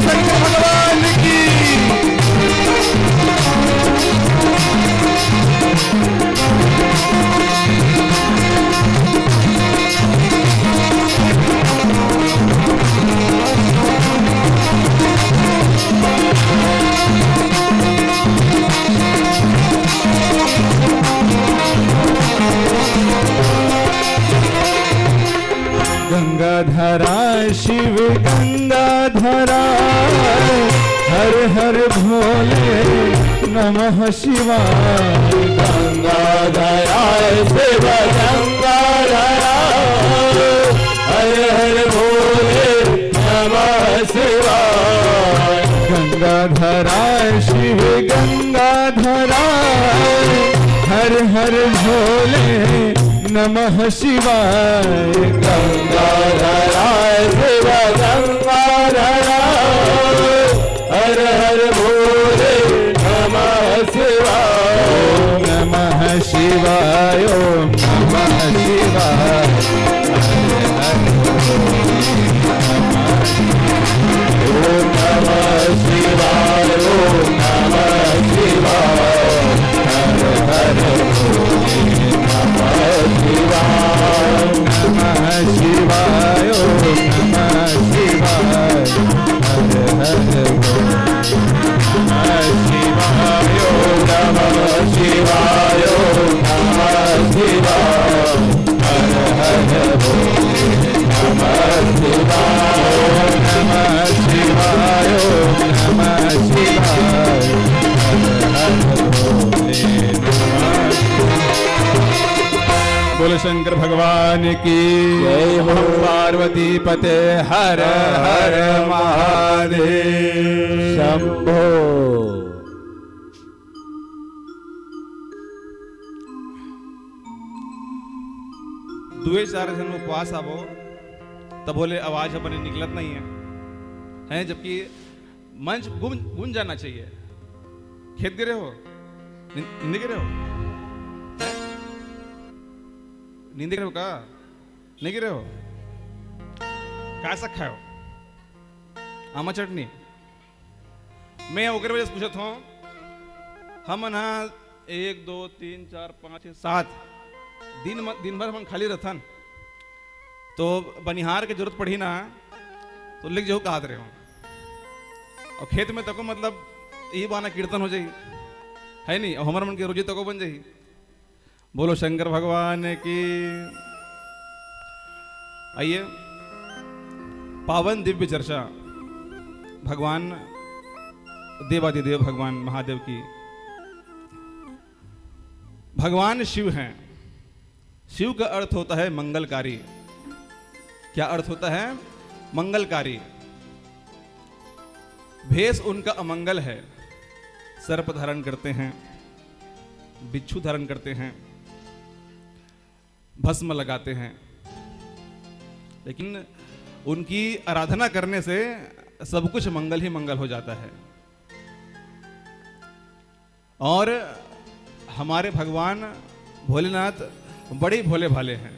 शंकर भगवान की। गंगाधरा शिव गंगाधरा, हर हर भोले नमः शिवाय। गंगाधरा शिव गंगाधरा, हर हर भोले नमः शिवाय। गंगाधरा शिव गंगाधरा, हर हर भोले नमः शिवाय। गंगाधरा शिव गंगाधरा, हर हर भोले नमः शिवाय। नमः शिवाय, ओम नमः शिवाय। ओम नमः शिवाय, ओम नमः शिवाय। हर हर भोले नमः शिवाय। नमः शिवाय, ओम नमः शिवाय। हर हर नमः शिवाय, ओम नमः शिवाय, ओम नमः शिवाय। हर हर भोले नमः शिवाय। नमः शिवाय, ओम नमः शिवाय। हर हर भोले बोल शंकर भगवान की जय हो। पार्वती पते हर हर महादेव शंभो। दुए चार जन उपवास आवो तब बोले आवाज अपने निकलत नहीं है जबकि मंच गूंज जाना चाहिए। खेत गिरे हो, नींद गिरे हो, नींद गिरे हो का नहीं गिरे हो? काय सा खाओ आमा चटनी। मैं ओकर वजह से पूछत हूँ, हम ना 1 2 3 4 5 6 7 दिन भर हम खाली रहथन तो बनिहार के जरूरत पड़ी ना तो लिख जाओ कहा रहे हो। और खेत में तको मतलब यही बाना कीर्तन हो जाई है नहीं, और हमारे मन की रोजी तको बन जाई। बोलो शंकर भगवान की। आइए पावन दिव्य चर्चा भगवान देवादिदेव भगवान महादेव की। भगवान शिव हैं। शिव का अर्थ होता है मंगलकारी। क्या अर्थ होता है? मंगलकारी। भेष उनका अमंगल है। सर्प धारण करते हैं, बिच्छू धारण करते हैं, भस्म लगाते हैं, लेकिन उनकी आराधना करने से सब कुछ मंगल ही मंगल हो जाता है। और हमारे भगवान भोलेनाथ बड़े भोले भाले हैं,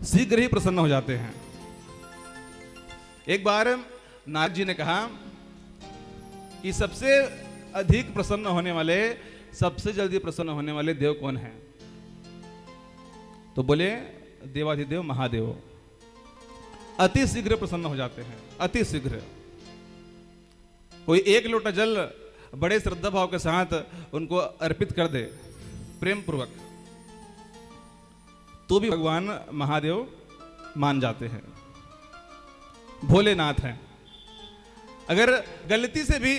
शीघ्र ही प्रसन्न हो जाते हैं। एक बार नारद जी ने कहा कि सबसे अधिक प्रसन्न होने वाले, सबसे जल्दी प्रसन्न होने वाले देव कौन हैं? तो बोले देवाधिदेव महादेव। अति शीघ्र प्रसन्न हो जाते हैं, अति शीघ्र। कोई 1 लोटा जल बड़े श्रद्धा भाव के साथ उनको अर्पित कर दे प्रेम पूर्वक, तो भी भगवान महादेव मान जाते हैं, भोलेनाथ हैं। अगर गलती से भी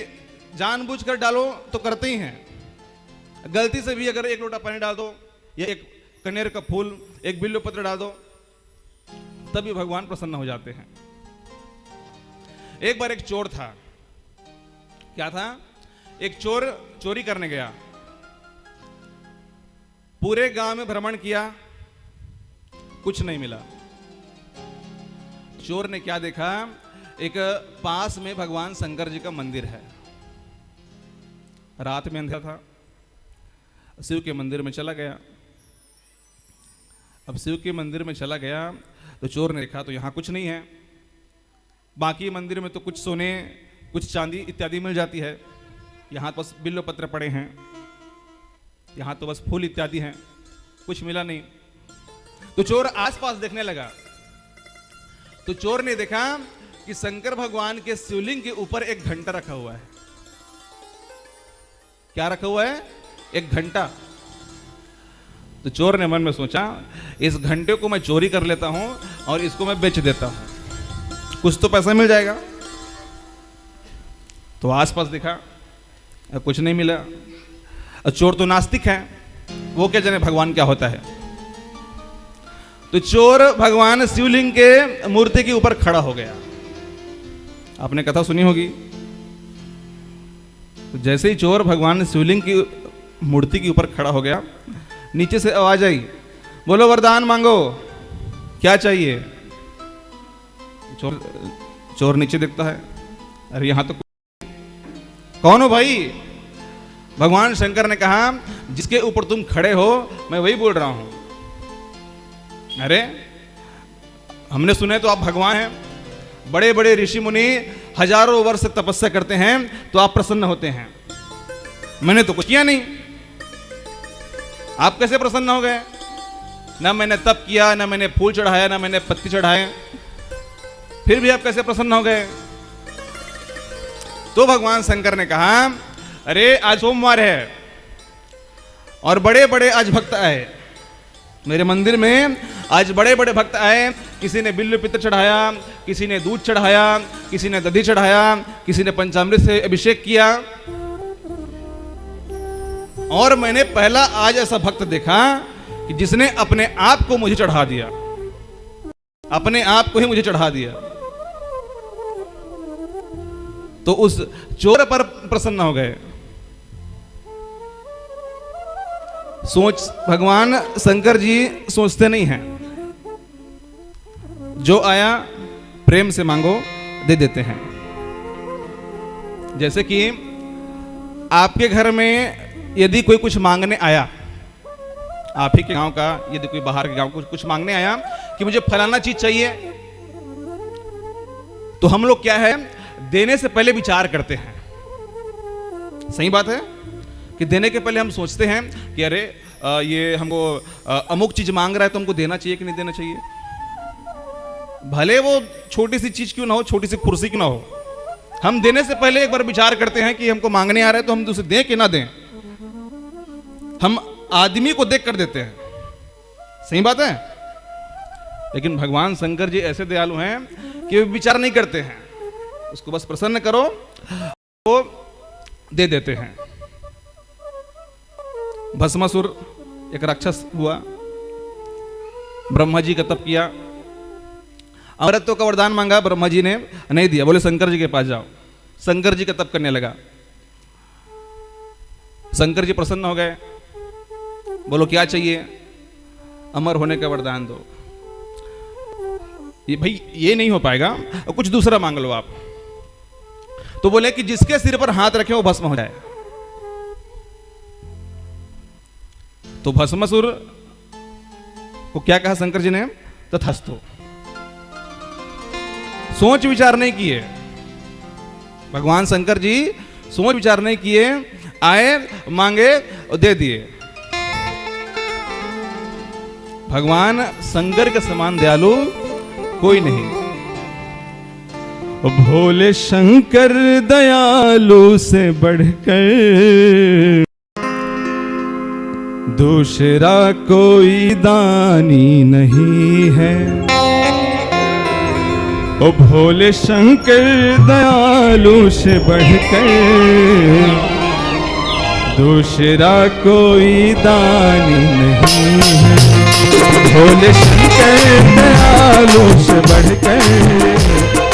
जानबूझकर डालो तो करते ही हैं। गलती से भी अगर 1 लोटा पानी डाल दो या 1 कनेर का फूल, 1 बिल्व पत्र डाल दो, तभी भगवान प्रसन्न हो जाते हैं। एक बार एक चोर था। क्या था? एक चोर चोरी करने गया, पूरे गांव में भ्रमण किया, कुछ नहीं मिला। चोर ने क्या देखा? एक पास में भगवान शंकर जी का मंदिर है। रात में अंधेरा था, शिव के मंदिर में चला गया। अब शिव के मंदिर में चला गया तो चोर ने देखा तो यहां कुछ नहीं है, बाकी मंदिर में तो कुछ सोने, कुछ चांदी इत्यादि मिल जाती है, यहाँ बस बिल्व पत्र पड़े हैं, यहाँ तो बस फूल इत्यादि हैं, कुछ मिला नहीं। तो चोर आसपास देखने लगा, तो चोर ने देखा कि शंकर भगवान के शिवलिंग के ऊपर एक घंटा रखा हुआ है। क्या रखा हुआ है? एक घंटा। तो चोर ने मन में सोचा, इस घंटे को मैं चोरी कर लेता हूं और इसको मैं बेच देता हूं, कुछ तो पैसा मिल जाएगा। तो आसपास देखा, कुछ नहीं मिला। और चोर तो नास्तिक है, वो क्या जाने भगवान क्या होता है। तो चोर भगवान शिवलिंग के मूर्ति के ऊपर खड़ा हो गया। आपने कथा सुनी होगी। तो जैसे ही चोर भगवान शिवलिंग की मूर्ति के ऊपर खड़ा हो गया, नीचे से आवाज आई, बोलो वरदान मांगो, क्या चाहिए। चोर नीचे देखता है, अरे यहां तो कौन हो भाई? भगवान शंकर ने कहा, जिसके ऊपर तुम खड़े हो मैं वही बोल रहा हूं। अरे हमने सुने तो आप भगवान हैं, बड़े बड़े ऋषि मुनि हजारों वर्ष तपस्या करते हैं तो आप प्रसन्न होते हैं, मैंने तो कुछ किया नहीं, आप कैसे प्रसन्न हो गए? ना मैंने तप किया, ना मैंने फूल चढ़ाया, ना मैंने पत्ती चढ़ाए, फिर भी आप कैसे प्रसन्न हो गए? तो भगवान शंकर ने कहा, अरे आज सोमवार है और बड़े बड़े आज भक्त आए मेरे मंदिर में, आज बड़े बड़े भक्त आए, किसी ने बिल्व पत्र चढ़ाया, किसी ने दूध चढ़ाया, किसी ने दधी चढ़ाया, किसी ने पंचामृत से अभिषेक किया। और मैंने पहला आज ऐसा भक्त देखा कि जिसने अपने आप को मुझे चढ़ा दिया, अपने आप को ही मुझे चढ़ा दिया। तो उस चोर पर प्रसन्न हो गए। सोच, भगवान शंकर जी सोचते नहीं हैं, जो आया प्रेम से मांगो दे देते हैं। जैसे कि आपके घर में यदि कोई कुछ मांगने आया, आप ही के गांव का, यदि कोई बाहर के गांव कुछ मांगने आया कि मुझे फलाना चीज चाहिए, तो हम लोग क्या है, देने से पहले विचार करते हैं। सही बात है कि देने के पहले हम सोचते हैं कि अरे ये हमको अमुक चीज मांग रहा है तो हमको देना चाहिए कि नहीं देना चाहिए। भले वो छोटी सी चीज क्यों ना हो, छोटी सी कुर्सी क्यों ना हो, हम देने से पहले एक बार विचार करते हैं कि हमको मांगने आ रहा है तो हम उसे दें कि ना दें। हम आदमी को देख कर देते हैं। सही बात है। लेकिन भगवान शंकर जी ऐसे दयालु हैं कि वे विचार नहीं करते हैं, उसको बस प्रसन्न करो वो दे देते हैं। भस्मासुर एक राक्षस हुआ, ब्रह्मा जी का तप किया, अमरत्व का वरदान मांगा, ब्रह्मा जी ने नहीं दिया, बोले शंकर जी के पास जाओ। शंकर जी का तप करने लगा, शंकर जी प्रसन्न हो गए, बोलो क्या चाहिए? अमर होने का वरदान दो। ये भाई ये नहीं हो पाएगा, कुछ दूसरा मांग लो आप। तो बोले कि जिसके सिर पर हाथ रखे वो भस्म हो जाए। तो भस्मासुर को क्या कहा शंकर जी ने? तथास्तु। सोच विचार नहीं किए, भगवान शंकर जी सोच विचार नहीं किए, आए मांगे और दे दिए। भगवान शंकर के समान दयालु कोई नहीं। भोले शंकर दयालु से बढ़कर दूसरा कोई दानी नहीं है। ओ भोले शंकर दयालु से बढ़कर दूसरा कोई दानी नहीं है। भोले शंकर दयालु से बढ़कर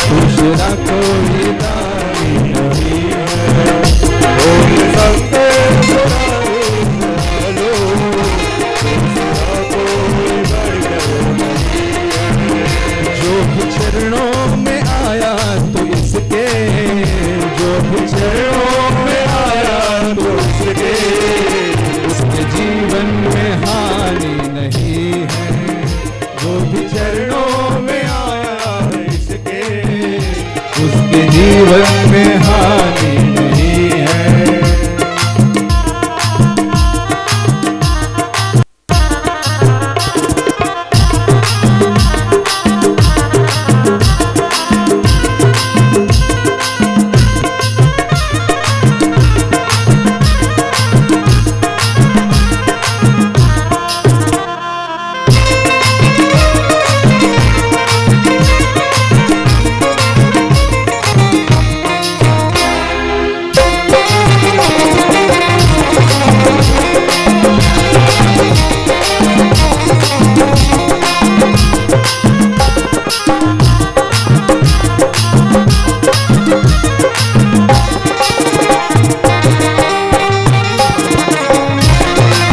दूसरा कोई दानी नहीं है। भोले शंकर दयालु दूसरा कोई बढ़कर जो भी चरणों में आया तो इसके, जो भी चरणों में आया तो इसके, उसके जीवन में हानि नहीं है। जो भी चरणों में आया इसके, उसके जीवन में हानि नहीं है।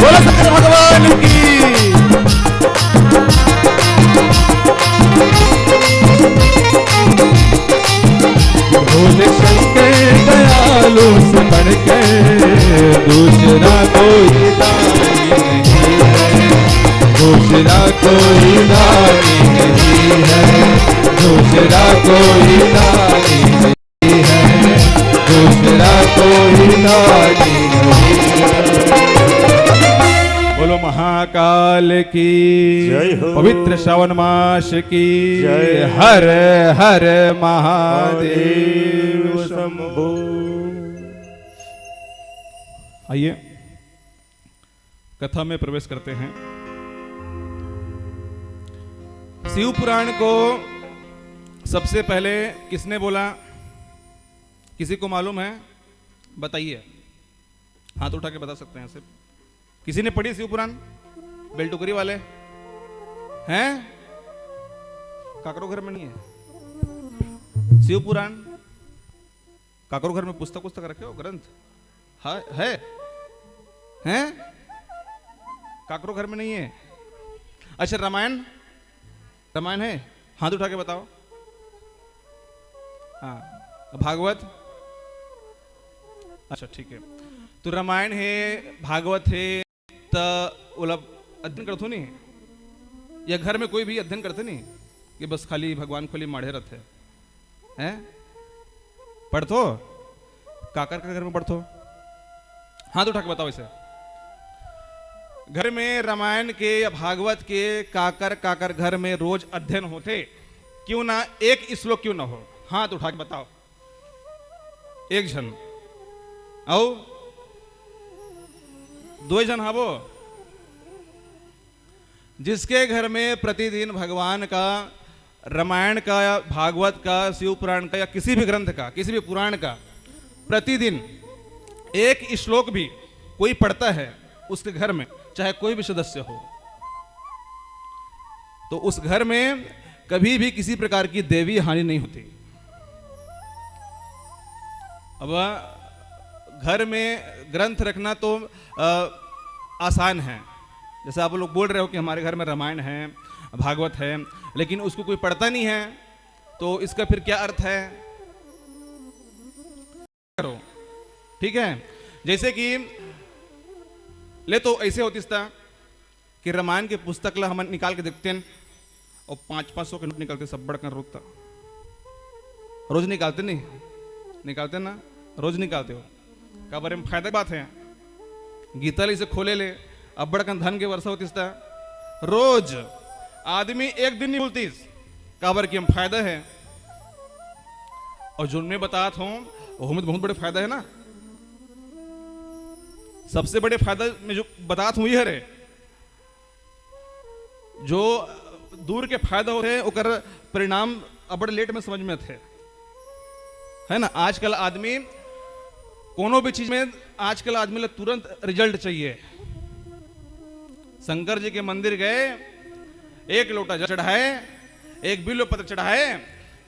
बोलो शंकर भगवान की। भोले शंकर दयालु से बढ़कर दूसरा कोई दानी नहीं है, दूसरा कोई दानी नहीं है, दूसरा कोई दानी नहीं है, दूसरा कोई दानी नहीं है। बोलो महाकाल की जय हो। पवित्र श्रावण मास की जय। हर हर महादेव महादेव शंभो। आइए कथा में प्रवेश करते हैं। शिव पुराण को सबसे पहले किसने बोला? किसी को मालूम है? बताइए, हाथ उठा के बता सकते हैं सिर्फ। किसी ने पढ़ी शिव पुराण? बेलटुकरी वाले हैं? काकरो घर में नहीं है शिव पुराण? काकरो घर में पुस्तक पुस्तक रखे हो, ग्रंथ है? हैं? काकरो घर में नहीं है? अच्छा, रामायण? रामायण है? हाथ उठा के बताओ। हाँ, भागवत? अच्छा ठीक है, तो रामायण है, भागवत है, तो उलब अध्ययन करते नहीं? या घर में कोई भी अध्ययन करते नहीं कि बस खाली भगवान खोली माढ़े रहते हैं? पढ़तो? काकर के घर में पढ़तो? हाथ उठा के बताओ इसे। घर में रामायण के या भागवत के काकर घर में रोज अध्ययन होते क्यों ना? एक श्लोक क्यों ना हो? हाथ उठा के बताओ एक जन। आओ दो जन हावो जिसके घर में प्रतिदिन भगवान का, रामायण का, भागवत का, शिव पुराण का या किसी भी ग्रंथ का, किसी भी पुराण का प्रतिदिन एक श्लोक भी कोई पढ़ता है, उसके घर में चाहे कोई भी सदस्य हो, तो उस घर में कभी भी किसी प्रकार की देवी हानि नहीं होती। अब घर में ग्रंथ रखना तो आसान है, जैसे आप लोग बोल रहे हो कि हमारे घर में रामायण है, भागवत है, लेकिन उसको कोई पढ़ता नहीं है, तो इसका फिर क्या अर्थ है? करो, ठीक है। जैसे कि ले तो ऐसे होती था कि रामायण के पुस्तक ला हम निकाल के देखते हैं और 500-500 के नोट निकालते, सब बढ़कर रोकता। रोज निकालते नहीं? निकालते ना, रोज निकालते हो का बारे में फायदा बात है। गीता इसे खोले ले, अब बड़कन धन के वर्षा होती था। रोज आदमी एक दिन नहीं बोलती काबर की हम फायदा है, और जो मैं बताता हूं वो में बहुत बड़े फायदा है ना। सबसे बड़े फायदा में जो बताता हूं ये है, जो दूर के फायदा होते हैं ओकर परिणाम अब लेट में समझ में थे, है ना। आजकल आदमी कोनो भी चीज में आजकल आदमी को तुरंत रिजल्ट चाहिए। शंकर जी के मंदिर गए, एक लोटा जल चढ़ाए, एक बिल्व पत्र चढ़ाए,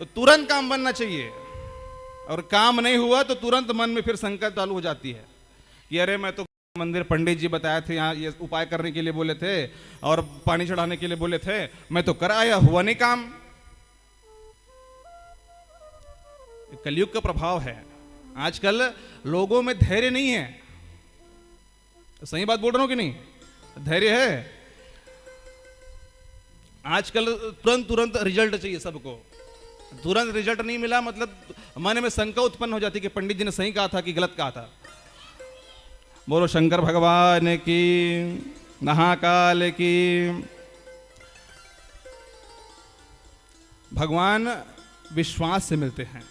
तो तुरंत काम बनना चाहिए, और काम नहीं हुआ तो तुरंत मन में फिर शंका चालू हो जाती है कि अरे मैं तो मंदिर पंडित जी बताए थे, यहाँ ये उपाय करने के लिए बोले थे और पानी चढ़ाने के लिए बोले थे, मैं तो कर आया, हुआ नहीं काम। कलयुग का प्रभाव है। आजकल लोगों में धैर्य नहीं है। सही बात बोल रहा हूं कि नहीं? धैर्य है। आजकल तुरंत तुरंत रिजल्ट चाहिए सबको, तुरंत रिजल्ट नहीं मिला, मतलब मन में शंका उत्पन्न हो जाती कि पंडित जी ने सही कहा था कि गलत कहा था। बोलो शंकर भगवान की, महाकाल की। भगवान विश्वास से मिलते हैं।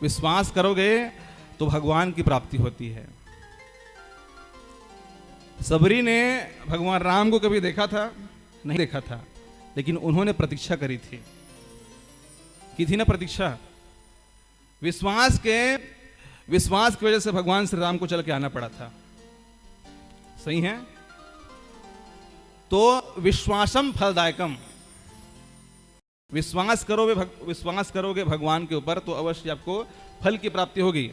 विश्वास करोगे तो भगवान की प्राप्ति होती है। सबरी ने भगवान राम को कभी देखा था? नहीं देखा था, लेकिन उन्होंने प्रतीक्षा करी थी, की थी ना प्रतीक्षा। विश्वास की वजह से भगवान श्री राम को चल के आना पड़ा था। सही है? तो विश्वासम फलदायकम, विश्वास करोगे भगवान के ऊपर तो अवश्य आपको फल की प्राप्ति होगी।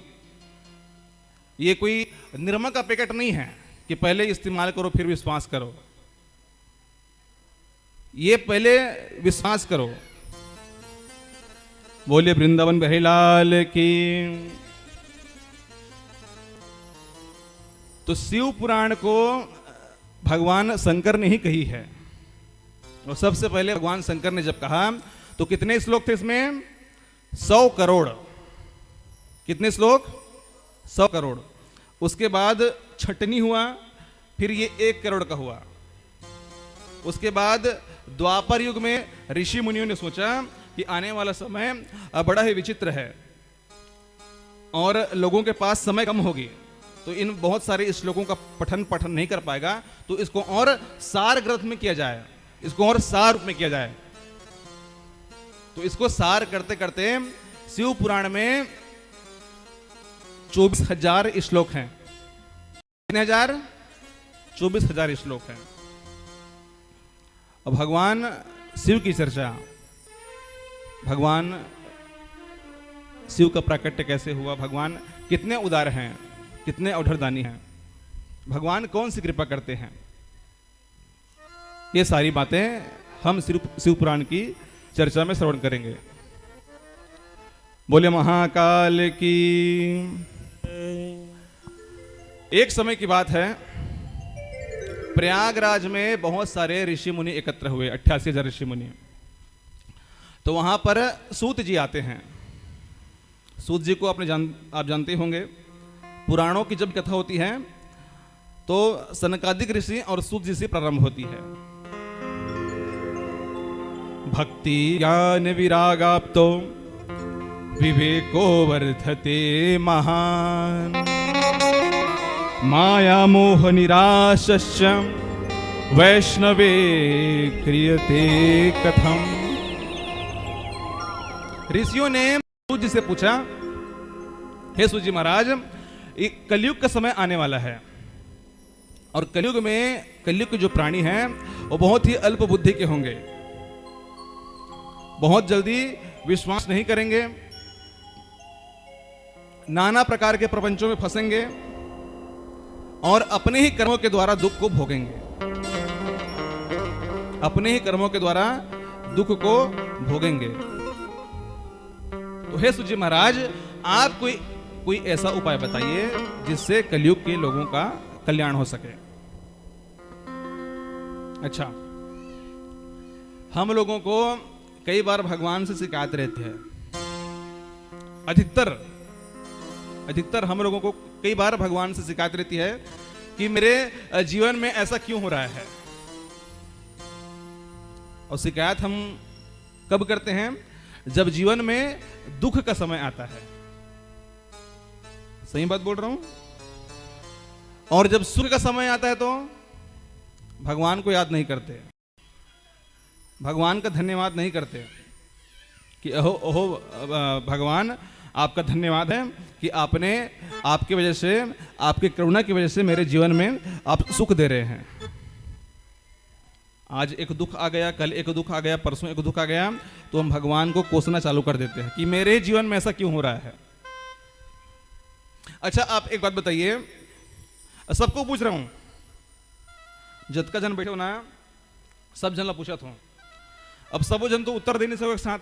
ये कोई निर्मा का पैकेट नहीं है कि पहले इस्तेमाल करो फिर विश्वास करो। ये पहले विश्वास करो। बोलिए वृंदावन बिहारी लाल की। तो शिव पुराण को भगवान शंकर ने ही कही है। और सबसे पहले भगवान शंकर ने जब कहा तो कितने श्लोक थे इसमें? 100 करोड़। कितने श्लोक? 100 करोड़। उसके बाद छटनी हुआ, फिर ये 1 करोड़ का हुआ। उसके बाद द्वापर युग में ऋषि मुनियों ने सोचा कि आने वाला समय बड़ा ही विचित्र है और लोगों के पास समय कम होगी, तो इन बहुत सारे श्लोकों का पठन नहीं कर पाएगा, तो इसको और सार ग्रंथ में किया जाए, इसको और सार रूप में किया जाए। तो इसको सार करते करते शिव पुराण में 24,000 श्लोक हैं। कितने हजार? 24,000 श्लोक हैं। अब भगवान शिव की चर्चा, भगवान शिव का प्राकट्य कैसे हुआ, भगवान कितने उदार हैं, कितने अवधरदानी हैं, भगवान कौन सी कृपा करते हैं, ये सारी बातें हम शिव पुराण की चर्चा में श्रवण करेंगे। बोले महाकाल की। एक समय की बात है, प्रयागराज में बहुत सारे ऋषि मुनि एकत्र हुए, 88,000 ऋषि मुनि। तो वहां पर सूत जी आते हैं। सूत जी को आप जानते होंगे, पुराणों की जब कथा होती है तो सनकादिक ऋषि और सूत जी से प्रारंभ होती है। भक्ति ज्ञान विरागाप्तो विवेको वर्धते महान, माया मोह निराशश्च वैष्णवे क्रियते कथम। ऋषियों ने सूत जी से पूछा, हे सूत जी महाराज, कलयुग का समय आने वाला है और कलयुग के जो प्राणी हैं वो बहुत ही अल्प बुद्धि के होंगे, बहुत जल्दी विश्वास नहीं करेंगे, नाना प्रकार के प्रपंचों में फंसेंगे और अपने ही कर्मों के द्वारा दुख को भोगेंगे, अपने ही कर्मों के द्वारा दुख को भोगेंगे। तो हे सूत जी महाराज, आप कोई ऐसा उपाय बताइए जिससे कलयुग के लोगों का कल्याण हो सके। अच्छा, हम लोगों को कई बार भगवान से शिकायत रहती है। अधिकतर हम लोगों को कई बार भगवान से शिकायत रहती है कि मेरे जीवन में ऐसा क्यों हो रहा है। और शिकायत हम कब करते हैं? जब जीवन में दुख का समय आता है। सही बात बोल रहा हूं? और जब सुख का समय आता है तो भगवान को याद नहीं करते, भगवान का धन्यवाद नहीं करते कि ओहो ओहो भगवान आपका धन्यवाद है कि आपने, आपकी वजह से, आपकी करुणा की वजह से मेरे जीवन में आप सुख दे रहे हैं। आज एक दुख आ गया, कल एक दुख आ गया, परसों एक दुख आ गया, तो हम भगवान को कोसना चालू कर देते हैं कि मेरे जीवन में ऐसा क्यों हो रहा है। अच्छा, आप एक बात बताइए, सबको पूछ रहा हूं, जतका जन बैठे हो ना, सब जन ला पूछा था। अब सबो जन तो उत्तर देने से एक साथ,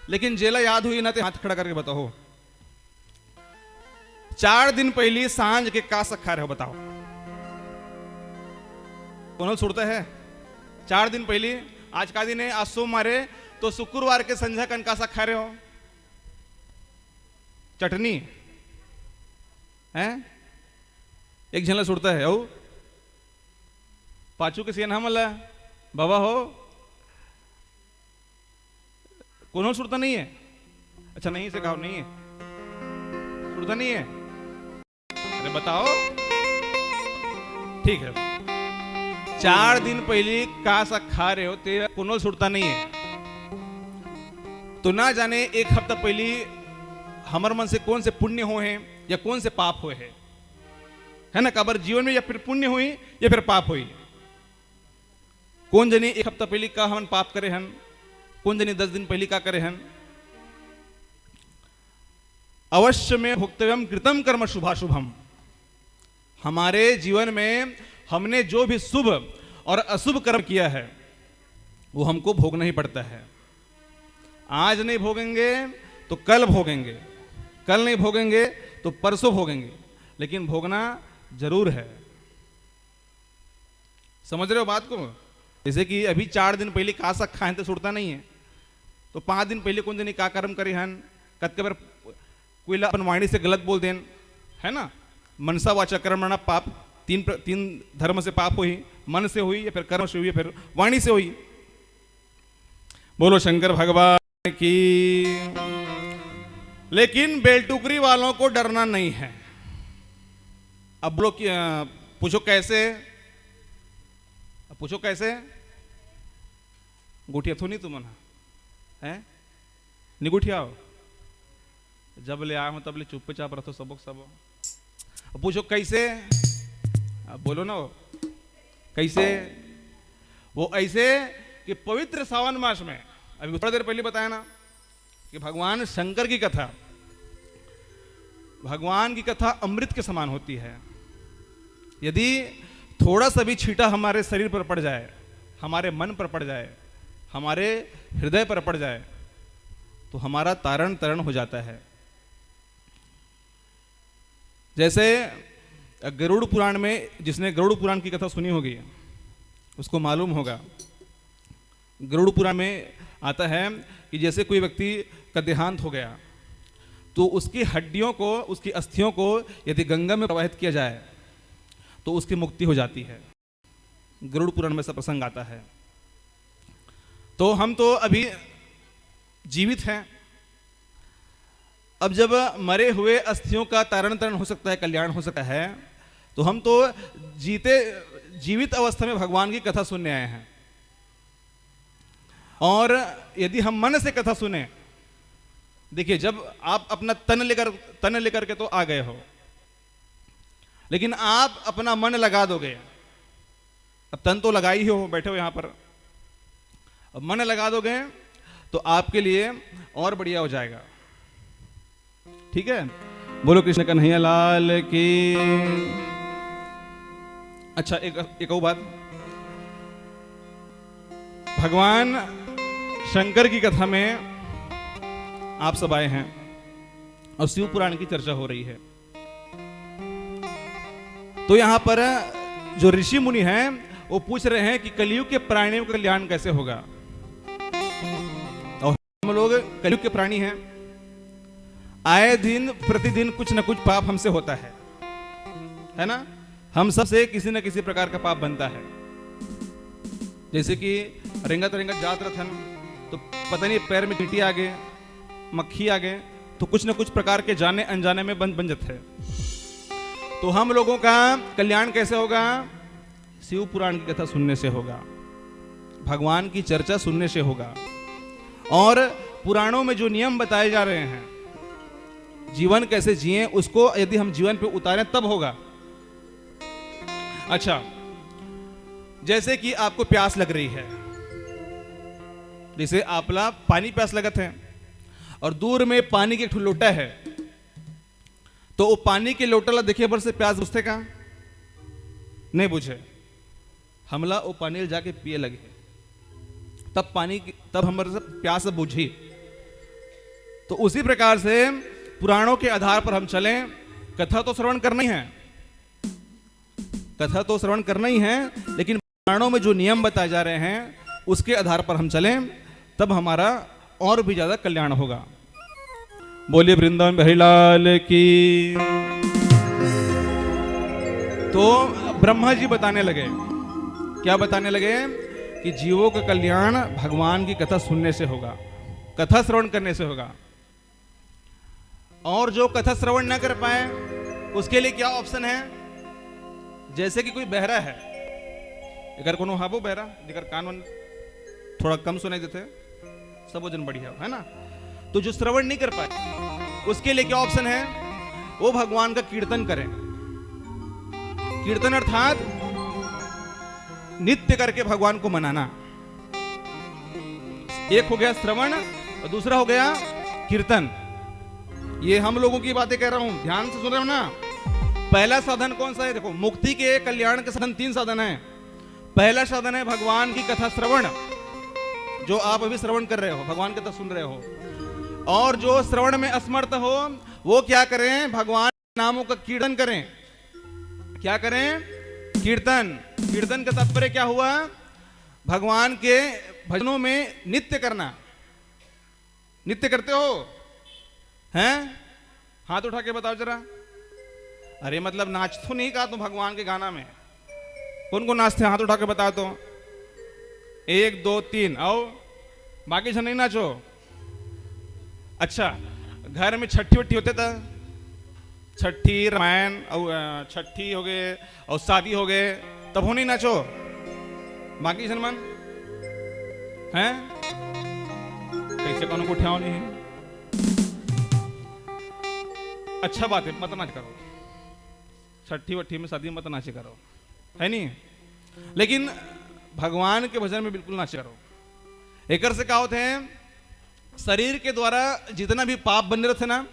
लेकिन जेला याद हुई ना तो हाथ खड़ा करके बताओ, 4 दिन पहले सांझ के का सखा रहे हो बताओ। कौन छोड़ता है? 4 दिन पहले, आज का दिन है, आज सोमवार है, तो शुक्रवार के संध्या कन का सा खा रहे हो? चटनी है, एक झलक सुड़ता है ओ पाचू के सीन हमला बाबा हो कौन सुड़ता नहीं है? अच्छा नहीं से कहो नहीं है, सुड़ता नहीं है, अरे बताओ। ठीक है, 4 दिन पहले का सा खा रहे हो ते कोनो सुड़ता नहीं है, तो ना जाने एक हफ्ता पहले हमारे मन से कौन से पुण्य हो हैं या कौन से पाप हुए हैं, है ना? कबर जीवन में या फिर पुण्य हुई या फिर पाप हुई। कौन जनी एक हफ्ता पहले का हम पाप करे हन, कौन जनी 10 दिन पहले का करे हन। अवश्य में भुक्तव्यम कृतम कर्म शुभाशुभम। हमारे जीवन में हमने जो भी शुभ और अशुभ कर्म किया है वो हमको भोगना ही पड़ता है। आज नहीं भोगेंगे तो कल भोगेंगे, कल नहीं भोगेंगे तो परसों भोगेंगे, लेकिन भोगना जरूर है। समझ रहे हो बात को? जैसे कि अभी 4 दिन पहले का सा खाएं तो सुड़ता नहीं है, तो 5 दिन पहले कौन जनी का कर्म करे हन, कत के बार कोई अपन वाणी से गलत बोल देन, है ना? मनसा वाचा कर्मणा पाप, तीन धर्म से पाप हुई, मन से हुई या फिर कर्म से हुई या फिर वाणी से हुई। बोलो शंकर भगवान की। लेकिन बेलटुकरी वालों को डरना नहीं है। अब लोग पूछो कैसे? पूछो कैसे? गुठिया थो नहीं तुम है निगुठियाओ, जब ले आए हो तब ले चुपचाप रहो सबक सब। पूछो कैसे? अब बोलो ना, कैसे? वो ऐसे कि पवित्र सावन मास में, अभी थोड़ा देर पहले बताया ना कि भगवान शंकर की कथा, भगवान की कथा अमृत के समान होती है। यदि थोड़ा सा भी छींटा हमारे शरीर पर पड़ जाए, हमारे मन पर पड़ जाए, हमारे हृदय पर पड़ जाए, तो हमारा तारण तरण हो जाता है। जैसे गरुड़ पुराण में, जिसने गरुड़ पुराण की कथा सुनी होगी उसको मालूम होगा, गरुड़ पुराण में आता है कि जैसे कोई व्यक्ति का देहांत हो गया तो उसकी हड्डियों को, उसकी अस्थियों को यदि गंगा में प्रवाहित किया जाए तो उसकी मुक्ति हो जाती है। गरुड़ पुराण में ऐसा प्रसंग आता है। तो हम तो अभी जीवित हैं, अब जब मरे हुए अस्थियों का तारण तरण हो सकता है, कल्याण हो सकता है, तो हम तो जीवित अवस्था में भगवान की कथा सुनने आए हैं। और यदि हम मन से कथा सुने, देखिए जब आप अपना तन लेकर के तो आ गए हो, लेकिन आप अपना मन लगा दोगे, अब तन तो लगा ही हो, बैठे हो यहां पर, अब मन लगा दोगे तो आपके लिए और बढ़िया हो जाएगा। ठीक है? बोलो कृष्ण कन्हैया लाल की। अच्छा एक और बात, भगवान शंकर की कथा में आप सब आए हैं और शिव पुराण की चर्चा हो रही है, तो यहां पर जो ऋषि मुनि हैं वो पूछ रहे हैं कि कलयुग के प्राणियों का कल्याण कैसे होगा। और हम लोग कलयुग के प्राणी हैं, आए दिन प्रतिदिन कुछ न कुछ पाप हमसे होता है ना? हम सब से किसी न किसी प्रकार का पाप बनता है। जैसे कि रेंगत रेंगत जात रथन, तो पता नहीं पैर में चींटी आ गए, मक्खी आ गए, तो कुछ न कुछ प्रकार के जाने अनजाने में बन जाते हैं। तो हम लोगों का कल्याण कैसे होगा? शिव पुराण की कथा सुनने से होगा, भगवान की चर्चा सुनने से होगा। और पुराणों में जो नियम बताए जा रहे हैं, जीवन कैसे जिए, उसको यदि हम जीवन पे उतारें तब होगा। अच्छा, जैसे कि आपको प्यास लग रही है, जैसे आपला पानी प्यास लगत है और दूर में पानी के एक लोटा है, तो वो पानी के लोटा ला देखे पर से प्यास बुझते का नहीं बुझे, हमला वो पानी जाके पिए लगे, तब हमारे से प्यास बुझी। तो उसी प्रकार से पुराणों के आधार पर हम चलें। कथा तो श्रवण करना ही है, कथा तो श्रवण करना ही है, लेकिन पुराणों में जो नियम बताए जा रहे हैं उसके आधार पर हम चलें, तब हमारा और भी ज्यादा कल्याण होगा। बोलिए वृंदावन बिहारी लाल की। तो ब्रह्मा जी बताने लगे, क्या बताने लगे कि जीवों का कल्याण भगवान की कथा सुनने से होगा, कथा श्रवण करने से होगा। और जो कथा श्रवण न कर पाए उसके लिए क्या ऑप्शन है? जैसे कि कोई बहरा है, अगर कोनो हाबो बहरा जेकर कान वन थोड़ा कम सुनाई देते, सब वजन बढ़िया है ना, तो जो श्रवण नहीं कर पाए उसके लिए क्या ऑप्शन है? वो भगवान का कीर्तन करें। कीर्तन अर्थात नित्य करके भगवान को मनाना। एक हो गया श्रवण और दूसरा हो गया कीर्तन। ये हम लोगों की बातें कह रहा हूं, ध्यान से सुन रहे हो ना। पहला साधन कौन सा है? देखो, मुक्ति के कल्याण के साधन 3 साधन है। पहला साधन है भगवान की कथा श्रवण, जो आप अभी श्रवण कर रहे हो, भगवान की कथा सुन रहे हो। और जो श्रवण में असमर्थ हो वो क्या करें? भगवान के नामों का कीर्तन करें। क्या करें? कीर्तन। कीर्तन का तात्पर्य क्या हुआ? भगवान के भजनों में नित्य करना। नित्य करते हो हैं? हाथ उठा के बताओ जरा। अरे मतलब नाच तो नहीं कहा तुम भगवान के गाना में? कौन कौन नाचते? हाथ उठा के बताओ तो। 1 2 3 आओ। बाकी सब नहीं नाचो। अच्छा, घर में छठी वट्ठी होते था, छठी रामायण और छठी हो गए और शादी हो गए, तब हो नहीं नाचो। बाकी सलमान हैं कैसे कौन को उठाओ नहीं? अच्छा बात है, मत नाच करो। छठी वट्ठी में शादी में मत नाचे करो, है नहीं। लेकिन भगवान के भजन में बिल्कुल नाचे करो। एकर से क्या होते हैं? शरीर के द्वारा जितना भी पाप बन रहे थे ना,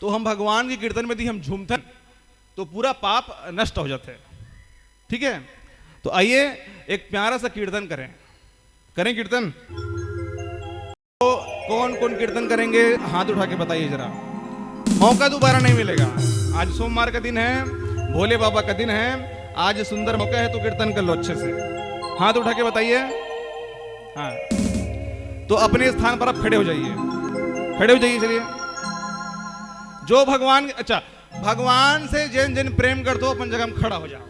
तो हम भगवान के कीर्तन में दी हम झूमते तो पूरा पाप नष्ट हो जाते हैं। ठीक है, तो आइए एक प्यारा सा कीर्तन करें। करें कीर्तन। तो कौन कौन कीर्तन करेंगे हाथ उठा के बताइए जरा। मौका दोबारा नहीं मिलेगा। आज सोमवार का दिन है, भोले बाबा का दिन है, आज सुंदर मौका है, तो कीर्तन कर लो अच्छे से। हाथ उठा के बताइए। हाँ, तो अपने स्थान पर आप खड़े हो जाइए, खड़े हो जाइए। चलिए, जो भगवान, अच्छा, भगवान से जिन जिन प्रेम करते हो अपन जगह में खड़ा हो जाओ।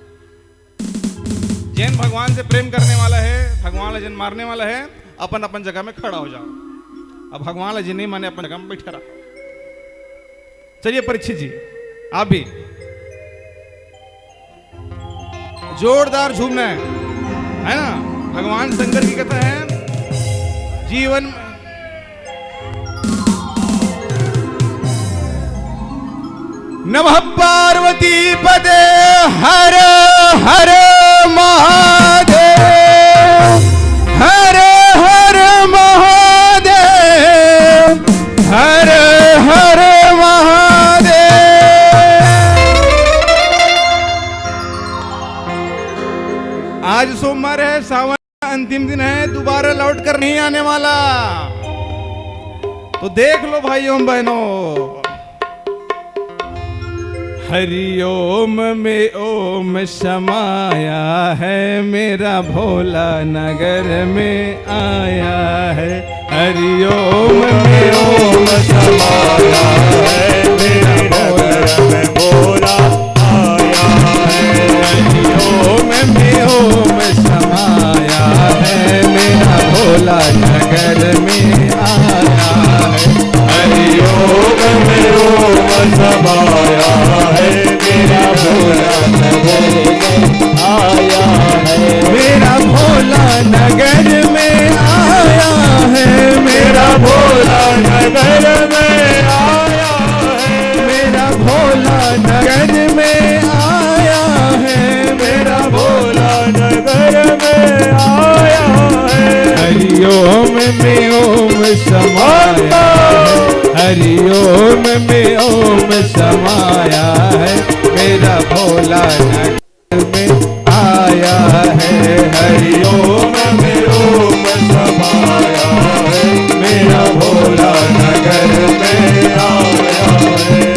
जिन भगवान से प्रेम करने वाला है, भगवान जिन मारने वाला है, अपन अपन जगह में खड़ा हो जाओ। अब भगवान जिन नहीं माने अपन जगह में बैठा रहा। चलिए परीक्षित जी, आप भी जोरदार झूमना है ना। भगवान शंकर की कथा है जीवन में। नमः पार्वती पदे हर हर महादेव, हर हर महादेव, हर हर महादेव। आज सोमवार है, सावन का अंतिम दिन है, दोबारा लौट कर नहीं आने वाला। तो देख लो भाइयों बहनों, हरि ओम में ओम समाया है, मेरा भोला नगर में आया है। हरि ओम में ओम समाया है, मेरा भोला आया है। हरि ओम में ओम समाया है, मेरा भोला नगर में आया है। हरि ओम में ओम समाया है, मेरा भोला नगर में आया है। मेरा भोला नगर में आया है, मेरा भोला नगर में आया है। मेरा भोला नगर में आया है, मेरा भोला नगर में आया है। हरि ओम में ओम समाया है, हरि ओम में ओम समाया है, मेरा भोला नगर में आया है। हरि ओम में ओम समाया है, मेरा भोला नगर में आया है।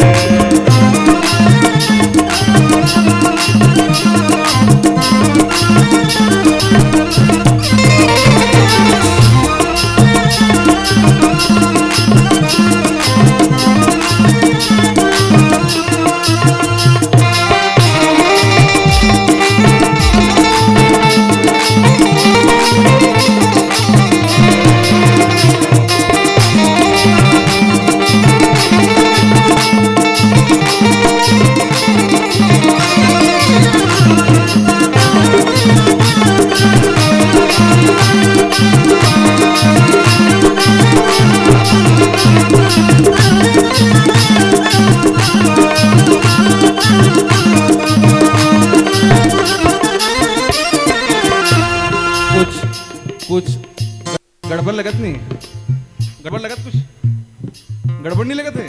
गड़बड़ नहीं लगे थे?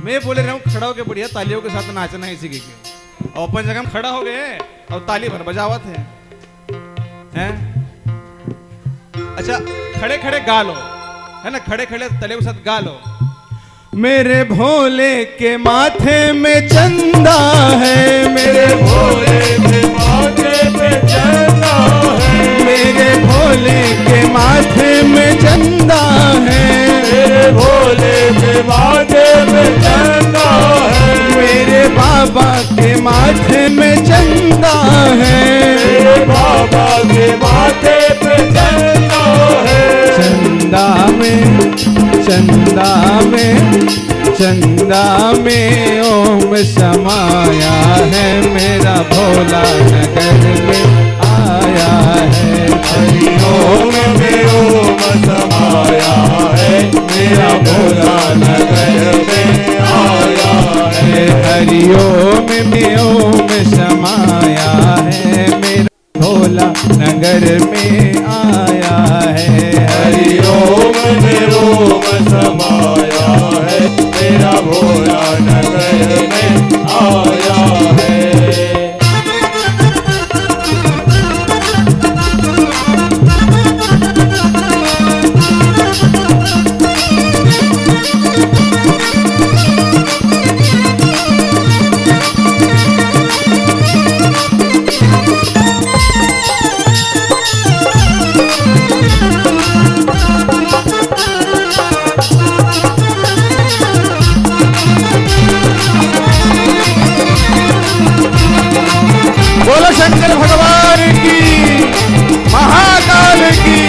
मैं बोले रहा हूँ खड़ा होके बढ़िया तालियों के साथ नाचना है इसी के और अपन जगह में खड़ा हो गए और ताली भर बजावत हैं। अच्छा खड़े खड़े गा लो, है ना, खड़े खड़े तालियों के साथ गा लो। मेरे भोले के माथे में चंदा है, मेरे भोले के माथे में चंदा है, मेरे भोले के माथे में चंदा है, मेरे भोले के माथे में चंदा है, मेरे बाबा के माथे में चंदा है, मेरे बाबा के माथे पे चंदा है। चंदा में चंदा में चंदा में ओम समाया है, मेरा भोला नगर में आया है। हरि ओम में ओम समाया है, मेरा भोला नगर में आया है। हरि ओम में ओम समाया है, मेरा भोला नगर में आया है। हरि ओम में ओम समाया है, मेरा भोला नगर में आया है। बोलो शंकर भगवान की, महाकाल की।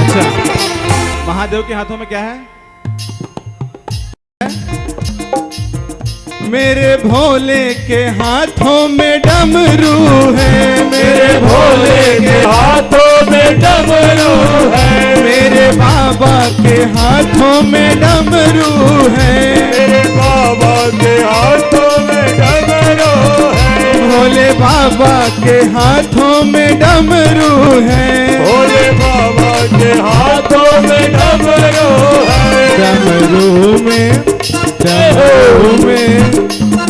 अच्छा महादेव के हाथों में क्या है? मेरे भोले के हाथों में डमरू है, मेरे भोले के हाथों में डमरू है, मेरे बाबा के हाथों में डमरू है, मेरे बाबा के हाथों में डमरू है, भोले बाबा के हाथों में डमरू है, भोले बाबा के हाथों में डमरू है। डमरू में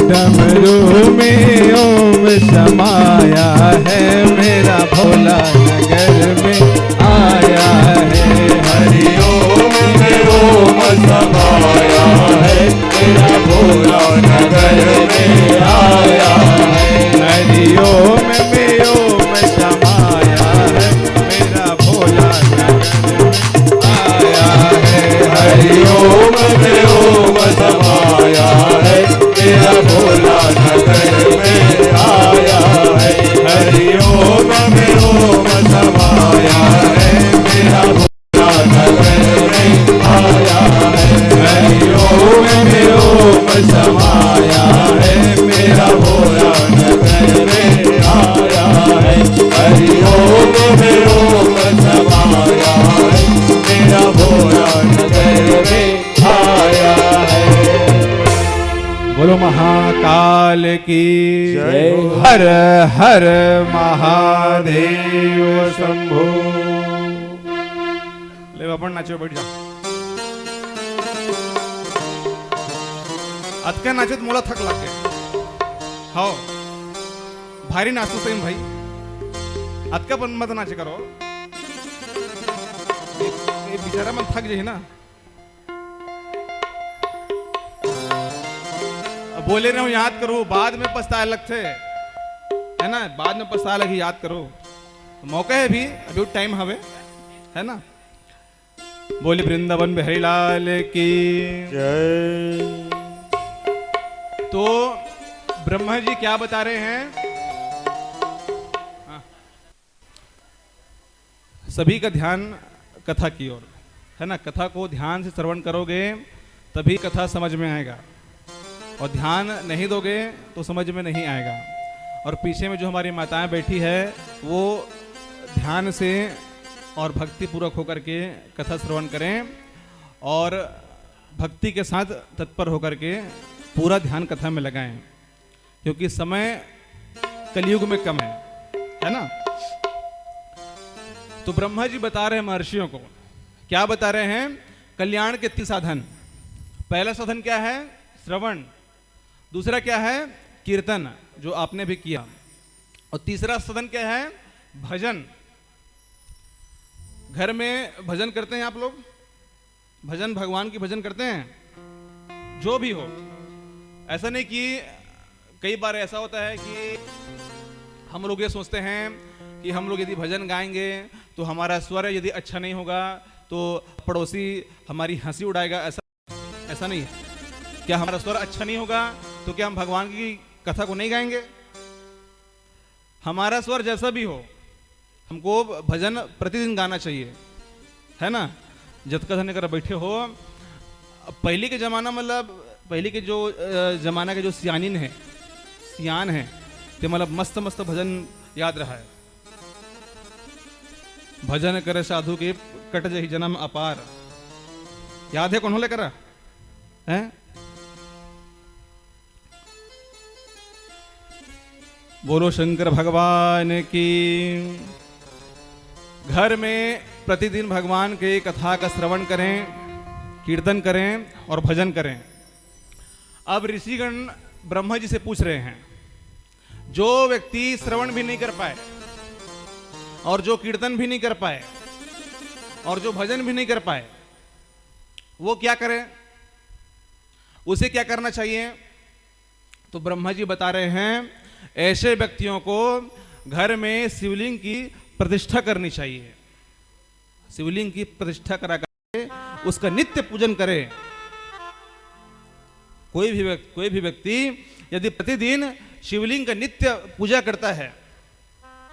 डमरू में ओम समाया है, मेरा भोला नगर में आया है। हरि ओम में ओम समाया है, मेरा भोला नगर में आया है। हरि ओम में ओम समाया है, मेरा भोला नगर में आया है। हरि ओम में ओम समाया है, मेरा भोला नगर में आया है। हरि ओम में ओम समाया है, मेरा भोला नगर में आया है। हरि ओम में ओम समाया है, मेरा भोला नगर में आया है। हरि ओम में ओम समाया है, मेरा भोला नगर में आया है। बोलो महाकाल की जय। हर हर महादेव शंभो। ले अपन नाचो, बैठ जा। अतक्या नाचत मला थक लागते। हो भारी नाचतो सईन भाई, अतक्या पण मत नाचे करो। ये बेचारा मन थक जाए ना। बोले रहे हूँ याद करो, बाद में पछताए लगते है ना, बाद में पछताए लगी, याद करो। मौका है भी, अभी टाइम हवे है ना। बोले वृंदावन बिहारी लाल की जय। तो ब्रह्मा जी क्या बता रहे हैं? सभी का ध्यान कथा की ओर है ना। कथा को ध्यान से श्रवण करोगे तभी कथा समझ में आएगा, और ध्यान नहीं दोगे तो समझ में नहीं आएगा। और पीछे में जो हमारी माताएं बैठी है वो ध्यान से और भक्ति पूर्वक होकर के कथा श्रवण करें और भक्ति के साथ तत्पर होकर के पूरा ध्यान कथा में लगाएं, क्योंकि समय कलयुग में कम है ना। तो ब्रह्मा जी बता रहे हैं महर्षियों को, क्या बता रहे हैं? कल्याण के 3 साधन। पहला साधन क्या है? श्रवण। दूसरा क्या है? कीर्तन, जो आपने भी किया। और तीसरा साधन क्या है? भजन। घर में भजन करते हैं आप लोग? भजन, भगवान की भजन करते हैं? जो भी हो, ऐसा नहीं कि कई बार ऐसा होता है कि हम लोग ये सोचते हैं कि हम लोग यदि भजन गाएंगे तो हमारा स्वर यदि अच्छा नहीं होगा तो पड़ोसी हमारी हंसी उड़ाएगा। ऐसा नहीं है। क्या हमारा स्वर अच्छा नहीं होगा तो क्या हम भगवान की कथा को नहीं गाएंगे? हमारा स्वर जैसा भी हो, हमको भजन प्रतिदिन गाना चाहिए, है ना। जब कथा नहीं कर बैठे हो, पहले के जमाना, मतलब पहले के जो जमाना के जो सियान है ते मतलब मस्त मस्त भजन याद रहा है। भजन करे साधु के कट जही जन्म अपार, याद है? कौन होले करा है? बोलो शंकर भगवान की। घर में प्रतिदिन भगवान के कथा का श्रवण करें, कीर्तन करें और भजन करें। अब ऋषिगण ब्रह्मा जी से पूछ रहे हैं, जो व्यक्ति श्रवण भी नहीं कर पाए और जो कीर्तन भी नहीं कर पाए और जो भजन भी नहीं कर पाए, वो क्या करे? उसे क्या करना चाहिए? तो ब्रह्मा जी बता रहे हैं, ऐसे व्यक्तियों को घर में शिवलिंग की प्रतिष्ठा करनी चाहिए। शिवलिंग की प्रतिष्ठा करा करके उसका नित्य पूजन करे। कोई भी व्यक्ति यदि प्रतिदिन शिवलिंग का नित्य पूजा करता है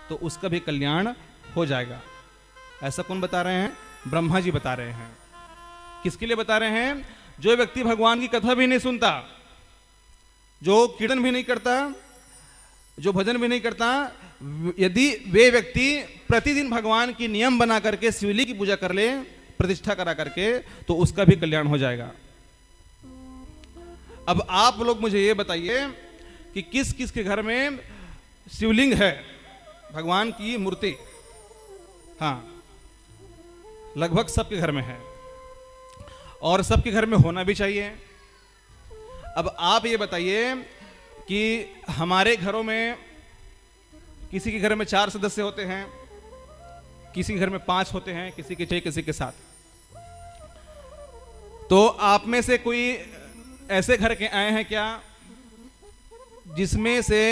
तो उसका भी कल्याण हो जाएगा। ऐसा कौन बता रहे हैं? ब्रह्मा जी बता रहे हैं। किसके लिए बता रहे हैं? जो व्यक्ति भगवान की कथा भी नहीं सुनता, जो कीर्तन भी नहीं करता, जो भजन भी नहीं करता, यदि वे व्यक्ति प्रतिदिन भगवान की नियम बना करके शिवलिंग की पूजा कर ले, प्रतिष्ठा करा करके, तो उसका भी कल्याण हो जाएगा। अब आप लोग मुझे ये बताइए कि किस किस के घर में शिवलिंग है, भगवान की मूर्ति? हाँ, लगभग सबके घर में है और सबके घर में होना भी चाहिए। अब आप ये बताइए कि हमारे घरों में किसी के घर में 4 सदस्य होते हैं, किसी के घर में 5 होते हैं, किसी के 6, किसी के 7। तो आप में से कोई ऐसे घर के आए हैं क्या जिसमें से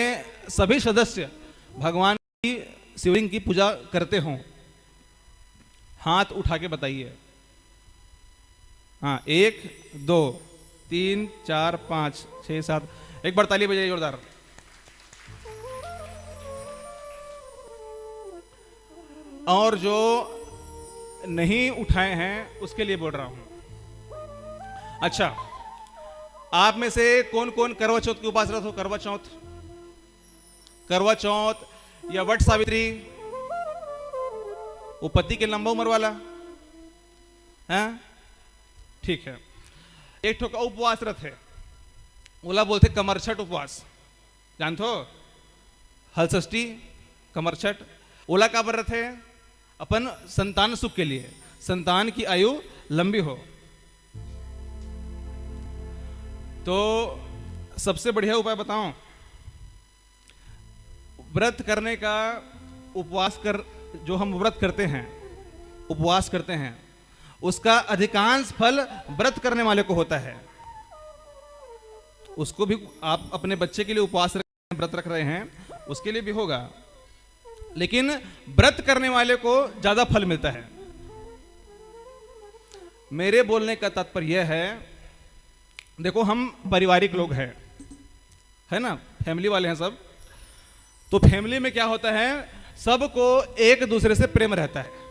सभी सदस्य भगवान की शिवलिंग की पूजा करते हों? हाथ उठा के बताइए। हाँ, 1 2 3 4 5 6 7। एक बार ताली बजाइए जोरदार। और जो नहीं उठाए हैं उसके लिए बोल रहा हूं। अच्छा, आप में से कौन कौन करवा चौथ की उपासना हो? करवा चौथ या वट सावित्री, वो पति के लंबा उम्र वाला है? ठीक है। एक ठोका उपवास रथ है, ओला बोलते कमरछठ उपवास, जानते हो? हलषष्ठी, कमरछठ। ओला का व्रत है अपन संतान सुख के लिए, संतान की आयु लंबी हो। तो सबसे बढ़िया उपाय बताऊं? व्रत करने का, उपवास कर, जो हम व्रत करते हैं, उपवास करते हैं, उसका अधिकांश फल व्रत करने वाले को होता है। उसको भी आप अपने बच्चे के लिए उपवास व्रत रख रहे हैं, उसके लिए भी होगा, लेकिन व्रत करने वाले को ज्यादा फल मिलता है। मेरे बोलने का तात्पर्य यह है, देखो हम पारिवारिक लोग हैं, है ना, फैमिली वाले हैं सब। तो फैमिली में क्या होता है, सबको एक दूसरे से प्रेम रहता है।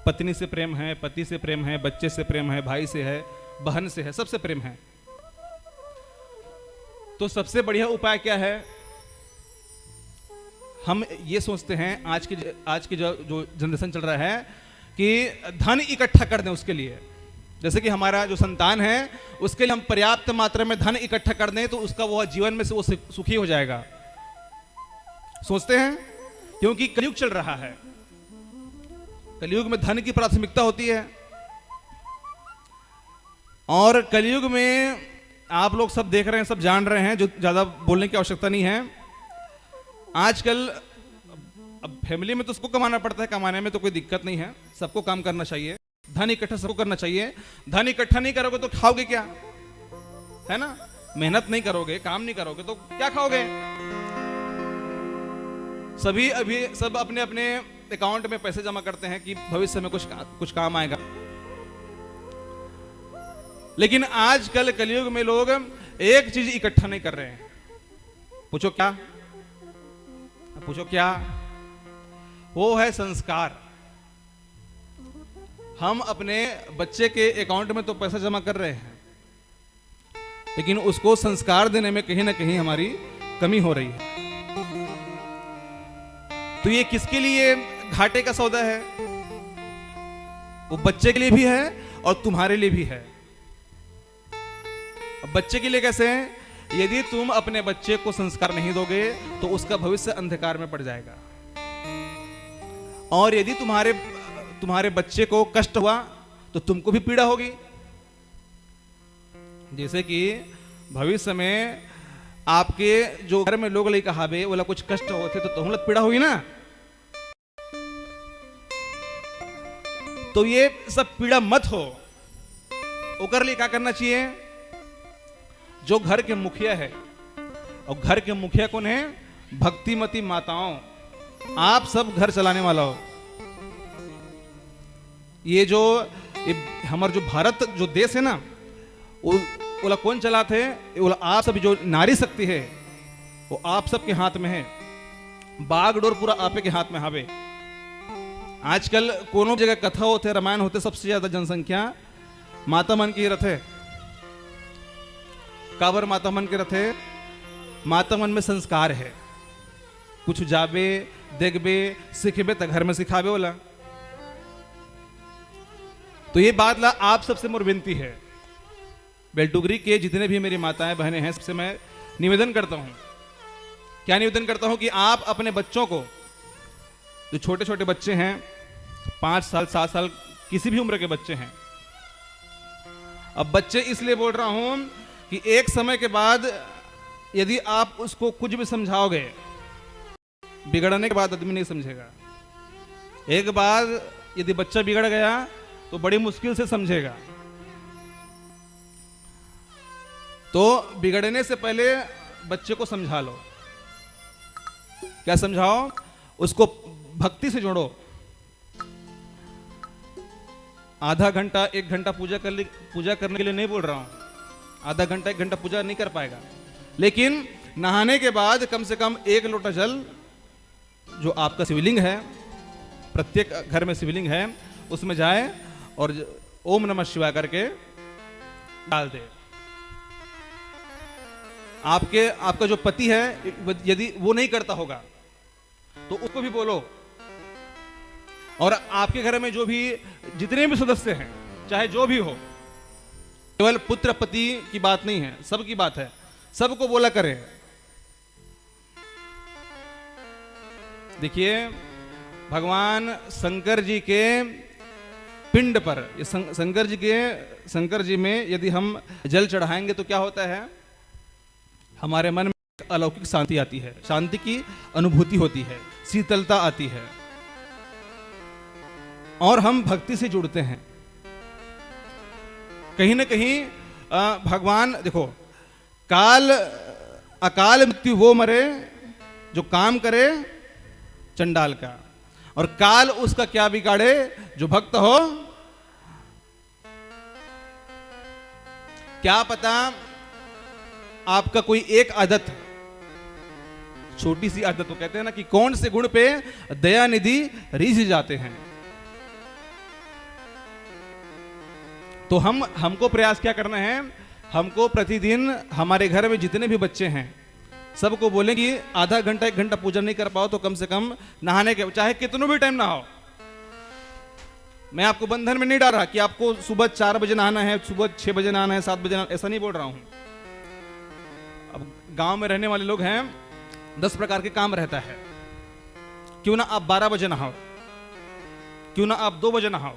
पत्नी से प्रेम है, पति से प्रेम है, बच्चे से प्रेम है, भाई से है, बहन से है, सबसे प्रेम है। तो सबसे बढ़िया उपाय क्या है? हम ये सोचते हैं आज की जो जनरेशन चल रहा है कि धन इकट्ठा कर दें उसके लिए, जैसे कि हमारा जो संतान है उसके लिए हम पर्याप्त मात्रा में धन इकट्ठा कर दें तो उसका वो जीवन में से वो सुखी हो जाएगा, सोचते हैं। क्योंकि कलयुग चल रहा है, कलयुग में धन की प्राथमिकता होती है। और कलयुग में आप लोग सब देख रहे हैं, सब जान रहे हैं, जो ज्यादा बोलने की आवश्यकता नहीं है। आजकल अब फैमिली में तो उसको कमाना पड़ता है, कमाने में तो कोई दिक्कत नहीं है, सबको काम करना चाहिए, धन इकट्ठा सबको करना चाहिए। धन इकट्ठा नहीं करोगे तो खाओगे क्या, है ना? मेहनत नहीं करोगे, काम नहीं करोगे तो क्या खाओगे? सब अपने अपने अकाउंट में पैसे जमा करते हैं कि भविष्य में कुछ काम आएगा। लेकिन आजकल कलयुग में लोग एक चीज इकट्ठा नहीं कर रहे हैं। पूछो क्या? पूछो क्या? वो है संस्कार। हम अपने बच्चे के अकाउंट में तो पैसा जमा कर रहे हैं, लेकिन उसको संस्कार देने में कहीं ना कहीं हमारी कमी हो रही है। तो ये किसके लिए घाटे का सौदा है? वो बच्चे के लिए भी है और तुम्हारे लिए भी है। अब बच्चे के लिए कैसे है? यदि तुम अपने बच्चे को संस्कार नहीं दोगे तो उसका भविष्य अंधकार में पड़ जाएगा। और यदि तुम्हारे बच्चे को कष्ट हुआ तो तुमको भी पीड़ा होगी। जैसे कि भविष्य में आपके जो घर में लोग ले कहावे बोला कुछ कष्ट होते तो तुम लोग पीड़ा हुई ना। तो ये सब पीड़ा मत हो। ओकर लिए क्या करना चाहिए? जो घर के मुखिया है, और घर के मुखिया कौन है? भक्तिमती माताओं। आप सब घर चलाने वाला हो। ये हमारा जो भारत जो देश है ना, वो कौन चलाते हैं? वो आप सब जो नारी शक्ति है वो आप सब के हाथ में है। बागडोर पूरा आपे के हाथ में हावे। आजकल कोनो जगह कथा होते, रामायण होते, सबसे ज्यादा जनसंख्या माता मन की रथे। काबर माता मन के रथे? माता मन में संस्कार है। कुछ जाबे देखबे सीखबे तो घर में सिखाबे बोला। तो ये बात ला आप सबसे मोर विनती है, बेलटुगरी के जितने भी मेरी माताएं बहनें हैं, सबसे मैं निवेदन करता हूं। क्या निवेदन करता हूं? कि आप अपने बच्चों को, जो छोटे छोटे बच्चे हैं, 5 साल 7 साल किसी भी उम्र के बच्चे हैं। अब बच्चे इसलिए बोल रहा हूं कि एक समय के बाद यदि आप उसको कुछ भी समझाओगे, बिगड़ने के बाद आदमी नहीं समझेगा। एक बार यदि बच्चा बिगड़ गया तो बड़ी मुश्किल से समझेगा। तो बिगड़ने से पहले बच्चे को समझा लो। क्या समझाओ? उसको भक्ति से जोड़ो। आधा घंटा 1 घंटा पूजा करने के लिए नहीं बोल रहा हूं। आधा घंटा 1 घंटा पूजा नहीं कर पाएगा, लेकिन नहाने के बाद कम से कम 1 लोटा जल, जो आपका शिवलिंग है, प्रत्येक घर में शिवलिंग है, उसमें जाए और ओम नमः शिवाय करके डाल दे। आपका जो पति है यदि वो नहीं करता होगा तो उसको भी बोलो। और आपके घर में जो भी जितने भी सदस्य हैं, चाहे जो भी हो, केवल पुत्र पति की बात नहीं है, सबकी बात है, सबको बोला करें। देखिए, भगवान शंकर जी के पिंड पर, शंकर जी में यदि हम जल चढ़ाएंगे तो क्या होता है? हमारे मन में अलौकिक शांति आती है, शांति की अनुभूति होती है, शीतलता आती है, और हम भक्ति से जुड़ते हैं। कहीं ना कहीं भगवान, देखो, अकाल मृत्यु वो मरे जो काम करे चंडाल का, और काल उसका क्या बिगाड़े जो भक्त हो। क्या पता आपका कोई एक आदत, छोटी सी आदत, तो कहते हैं ना कि कौन से गुण पे दया निधि रीझ जाते हैं। तो हमको प्रयास क्या करना है? हमको प्रतिदिन हमारे घर में जितने भी बच्चे हैं सबको बोलें कि आधा घंटा 1 घंटा पूजा नहीं कर पाओ तो कम से कम नहाने के चाहे कितनों भी टाइम नहाओ। मैं आपको बंधन में नहीं डाल रहा कि आपको सुबह 4 बजे नहाना है, सुबह 6 बजे नहाना है, 7 बजे नहाना, ऐसा नहीं बोल रहा हूं। अब गांव में रहने वाले लोग हैं, 10 प्रकार के काम रहता है। क्यों ना आप 12 बजे नहाओ, क्यों ना आप 2 बजे नहाओ।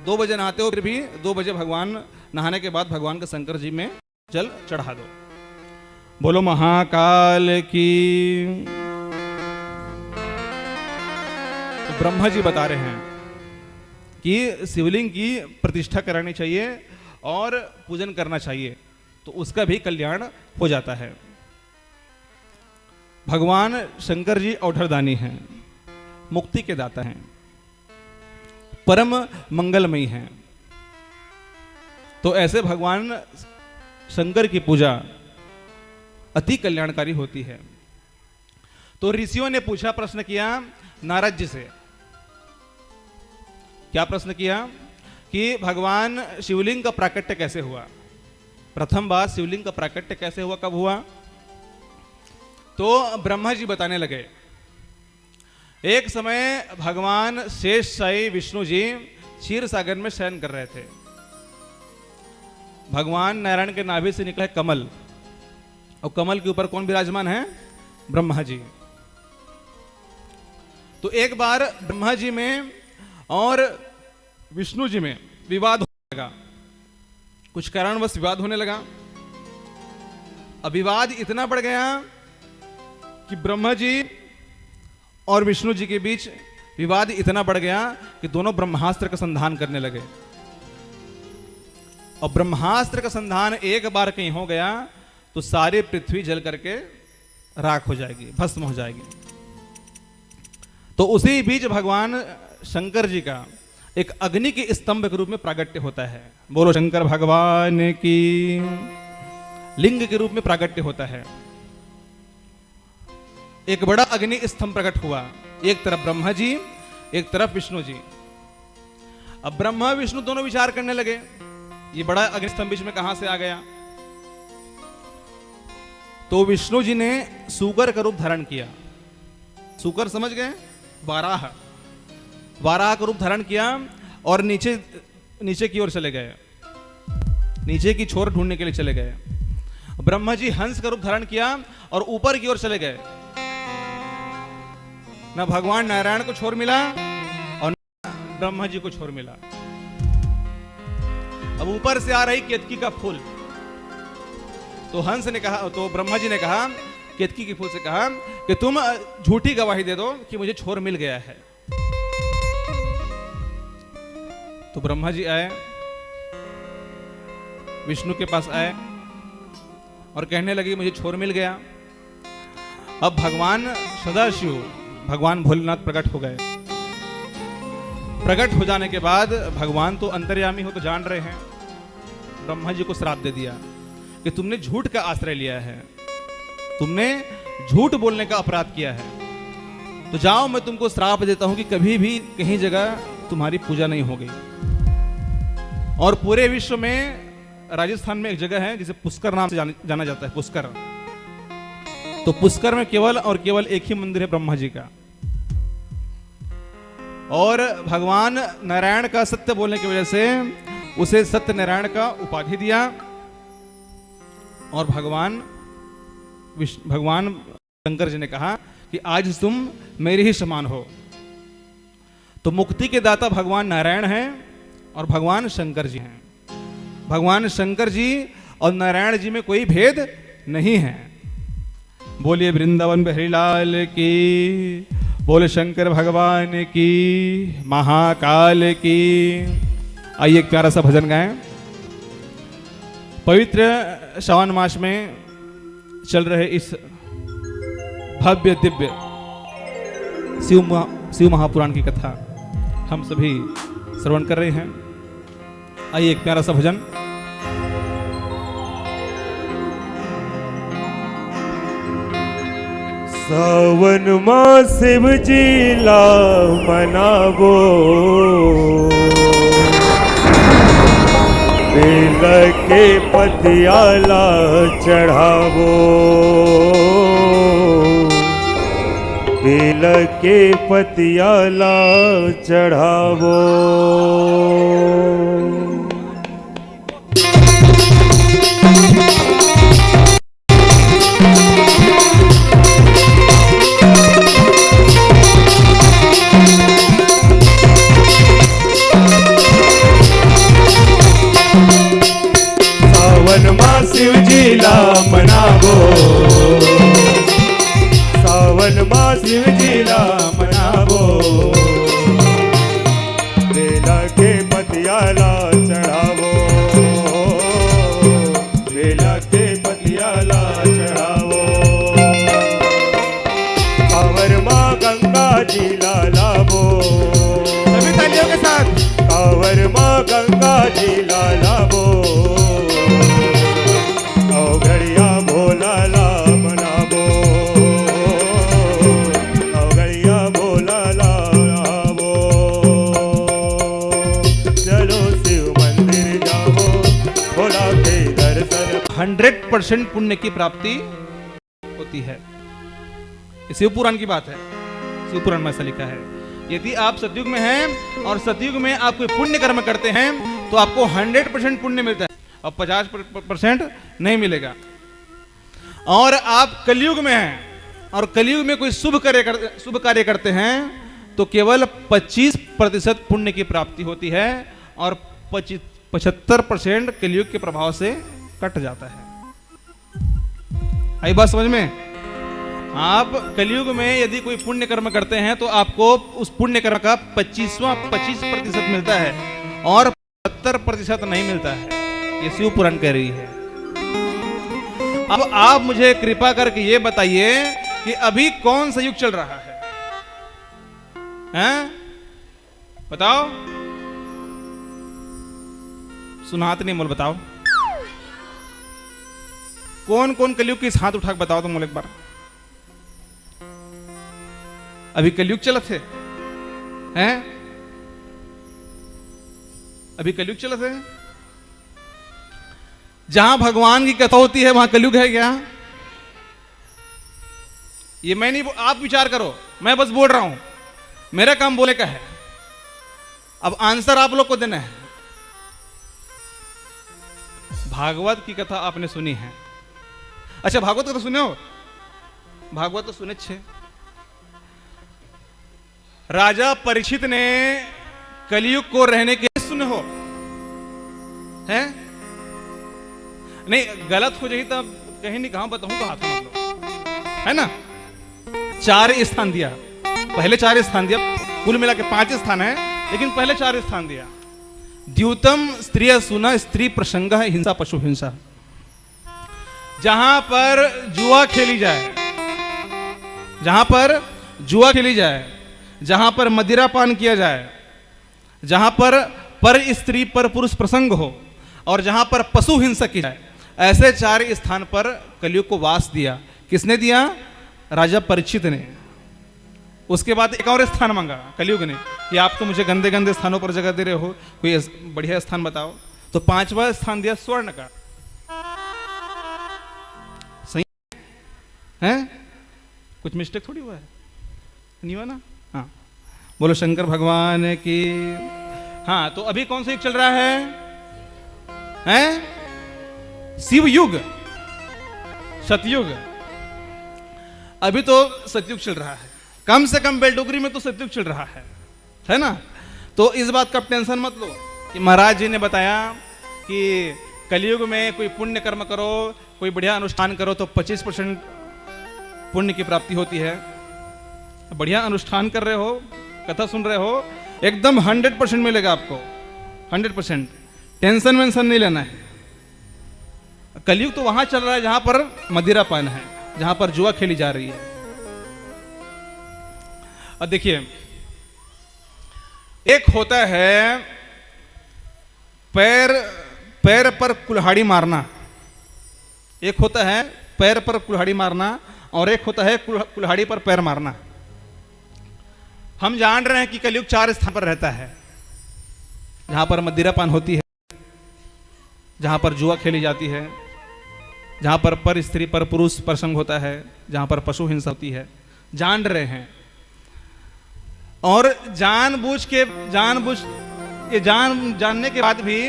2 बजे नहाते हो फिर भी 2 बजे भगवान नहाने के बाद भगवान के शंकर जी में जल चढ़ा दो। बोलो महाकाल की। तो ब्रह्मा जी बता रहे हैं कि शिवलिंग की प्रतिष्ठा करानी चाहिए और पूजन करना चाहिए, तो उसका भी कल्याण हो जाता है। भगवान शंकर जी औढ़रदानी हैं, मुक्ति के दाता हैं, परम मंगलमयी हैं। तो ऐसे भगवान शंकर की पूजा अति कल्याणकारी होती है। तो ऋषियों ने पूछा, प्रश्न किया नारद जी से। क्या प्रश्न किया कि भगवान शिवलिंग का प्राकट्य कैसे हुआ। प्रथम बार शिवलिंग का प्राकट्य कैसे हुआ, कब हुआ। तो ब्रह्मा जी बताने लगे, एक समय भगवान शेष साई विष्णु जी क्षीर सागर में शयन कर रहे थे। भगवान नारायण के नाभि से निकला कमल, और कमल के ऊपर कौन विराजमान है, ब्रह्मा जी। तो एक बार ब्रह्मा जी में और विष्णु जी में विवाद होने लगा, कुछ कारणवश विवाद होने लगा। अब विवाद इतना बढ़ गया कि ब्रह्मा जी और विष्णु जी के बीच विवाद इतना बढ़ गया कि दोनों ब्रह्मास्त्र का संधान करने लगे। और ब्रह्मास्त्र का संधान एक बार कहीं हो गया तो सारी पृथ्वी जल करके राख हो जाएगी, भस्म हो जाएगी। तो उसी बीच भगवान शंकर जी का एक अग्नि के स्तंभ के रूप में प्रागट्य होता है। बोलो शंकर भगवान की। लिंग के रूप में प्रागट्य होता है। एक बड़ा अग्नि स्तंभ प्रकट हुआ, एक तरफ ब्रह्मा जी, एक तरफ विष्णु जी। अब ब्रह्मा विष्णु दोनों विचार करने लगे, ये बड़ा अग्नि स्तंभ बीच में कहां से आ गया। तो विष्णु जी ने सूकर का रूप धारण किया। सूकर समझ गए, वाराह, वाराह का रूप धारण किया और नीचे की ओर चले गए, नीचे की छोर ढूंढने के लिए चले गए। ब्रह्मा जी हंस का रूप धारण किया और ऊपर की ओर चले गए। ना भगवान नारायण को छोर मिला और ना ब्रह्मा जी को छोर मिला। अब ऊपर से आ रही केतकी का फूल, तो हंस ने कहा, तो ब्रह्मा जी ने कहा केतकी के फूल से कहा कि तुम झूठी गवाही दे दो कि मुझे छोर मिल गया है। तो ब्रह्मा जी आए, विष्णु के पास आए और कहने लगे मुझे छोर मिल गया। अब भगवान सदाशिव, भगवान भोलेनाथ प्रकट हो गए। प्रकट हो जाने के बाद भगवान तो अंतर्यामी हो तो जान रहे हैं, ब्रह्मा जी को श्राप दे दिया कि तुमने झूठ का आश्रय लिया है, तुमने झूठ बोलने का अपराध किया है। तो जाओ, मैं तुमको श्राप देता हूं कि कभी भी कहीं जगह तुम्हारी पूजा नहीं होगी। और पूरे विश्व में राजस्थान में एक जगह है जिसे पुष्कर नाम से जाना जाता है, पुष्कर। तो पुष्कर में केवल और केवल एक ही मंदिर है ब्रह्मा जी का। और भगवान नारायण का सत्य बोलने की वजह से उसे सत्य नारायण का उपाधि दिया। और भगवान शंकर जी ने कहा कि आज तुम मेरे ही समान हो। तो मुक्ति के दाता भगवान नारायण हैं और भगवान शंकर जी हैं। भगवान शंकर जी और नारायण जी में कोई भेद नहीं है। बोलिए वृंदावन बिहारी लाल की, बोले शंकर भगवान की, महाकाल की। आइए एक प्यारा सा भजन गाएं। पवित्र श्रावण मास में चल रहे इस भव्य दिव्य शिव महापुराण की कथा हम सभी श्रवण कर रहे हैं। आइए एक प्यारा सा भजन। सावन मां शिव जी ला मनावो, बेल के पतियाला चढ़ावो, बेल के पतियाला चढ़ावो। सावन मां शिव जी ला मनावो, सावन मां शिव जी ला मनावो, बेला के पतियाला चढ़ावो, बेला के पतियाला चढ़ावो। कांवर मां गंगा जी ला लावो, सभी तालियों के साथ कांवर मां गंगा जी ला लावो, घड़िया भोला ला मनावो, घड़िया भोला ला आवो। चलो शिव मंदिर जाओ, भोला के दर्शन। 100% पुण्य की प्राप्ति होती है। ये शिव पुराण की बात है, शिव पुराण में ऐसा लिखा है। यदि आप सतयुग में हैं और सतयुग में आप कोई पुण्य कर्म करते हैं तो आपको 100% पुण्य मिलता है और 50% नहीं मिलेगा। और आप कलयुग में हैं और कलयुग में कोई शुभ कार्य करते हैं तो केवल 25% पुण्य की प्राप्ति होती है और 75% कलयुग के प्रभाव से कट जाता है। आई बात समझ में? आप कलयुग में यदि कोई पुण्य कर्म करते हैं तो आपको उस पुण्य कर्म का 25% मिलता है और 70% नहीं मिलता है। ये शिव पुराण कह रही है। अब आप मुझे कृपा करके ये बताइए कि अभी कौन सा युग चल रहा है? हैं? बताओ, सुनात नहीं मोल, बताओ कौन कौन कलयुग के हाथ उठा के बताओ तुम मोल एक बार। अभी कलयुग चलत है, हैं? अभी कलयुग चलत है। जहां भगवान की कथा होती है वहां कलयुग है क्या? ये मैं नहीं, आप विचार करो, मैं बस बोल रहा हूं, मेरा काम बोले का है। अब आंसर आप लोग को देना है। भागवत की कथा आपने सुनी है? अच्छा, भागवत कथा सुने हो? भागवत तो सुने छे। राजा परीक्षित ने कलयुग को रहने के सुने हो? हैं? नहीं, गलत हो जाएगी तब कहीं नहीं, कहां बताऊं तो हाथ में लो, है ना? 4 स्थान दिया, पहले 4 स्थान दिया, कुल मिला के 5 स्थान है, लेकिन पहले 4 स्थान दिया। द्यूतम स्त्रिय सुना स्त्री प्रसंग है हिंसा पशु हिंसा। जहां पर जुआ खेली जाए, जहां पर जुआ खेली जाए, जहां पर मदिरा पान किया जाए, जहां पर स्त्री पर पुरुष प्रसंग हो और जहां पर पशु हिंसा की जाए, ऐसे 4 स्थान पर कलयुग को वास दिया। किसने दिया? राजा परीक्षित ने। उसके बाद एक और स्थान मांगा कलयुग ने कि आप तो मुझे गंदे गंदे स्थानों पर जगह दे रहे हो, कोई बढ़िया स्थान बताओ। तो 5वां स्थान दिया स्वर्ण का। सही है? कुछ मिस्टेक थोड़ी हुआ है, नहीं हुआ ना? हाँ, बोलो शंकर भगवान की। हाँ, तो अभी कौन सा युग चल रहा है? हैं? शिव युग, सतयुग। अभी तो सतयुग चल रहा है, कम से कम बेलडोगरी में तो सतयुग चल रहा है ना? तो इस बात का टेंशन मत लो कि महाराज जी ने बताया कि कलयुग में कोई पुण्य कर्म करो, कोई बढ़िया अनुष्ठान करो तो 25% पुण्य की प्राप्ति होती है। बढ़िया अनुष्ठान कर रहे हो, कथा सुन रहे हो, एकदम 100% मिलेगा आपको, 100%। टेंशन वेंशन नहीं लेना है। कलयुग तो वहां चल रहा है जहां पर मदिरा पान है, जहां पर जुआ खेली जा रही है। अब देखिए, एक होता है पैर पर कुल्हाड़ी मारना, एक होता है पैर पर कुल्हाड़ी मारना और एक होता है कुल्हाड़ी पर पैर मारना। हम जान रहे हैं कि कलयुग 4 स्थान पर रहता है, जहां पर मदिरा पान होती है, जहाँ पर जुआ खेली जाती है, जहाँ पर स्त्री पर पुरुष प्रसंग होता है, जहाँ पर पशु हिंसा होती है, जान रहे हैं। और जानने के बाद भी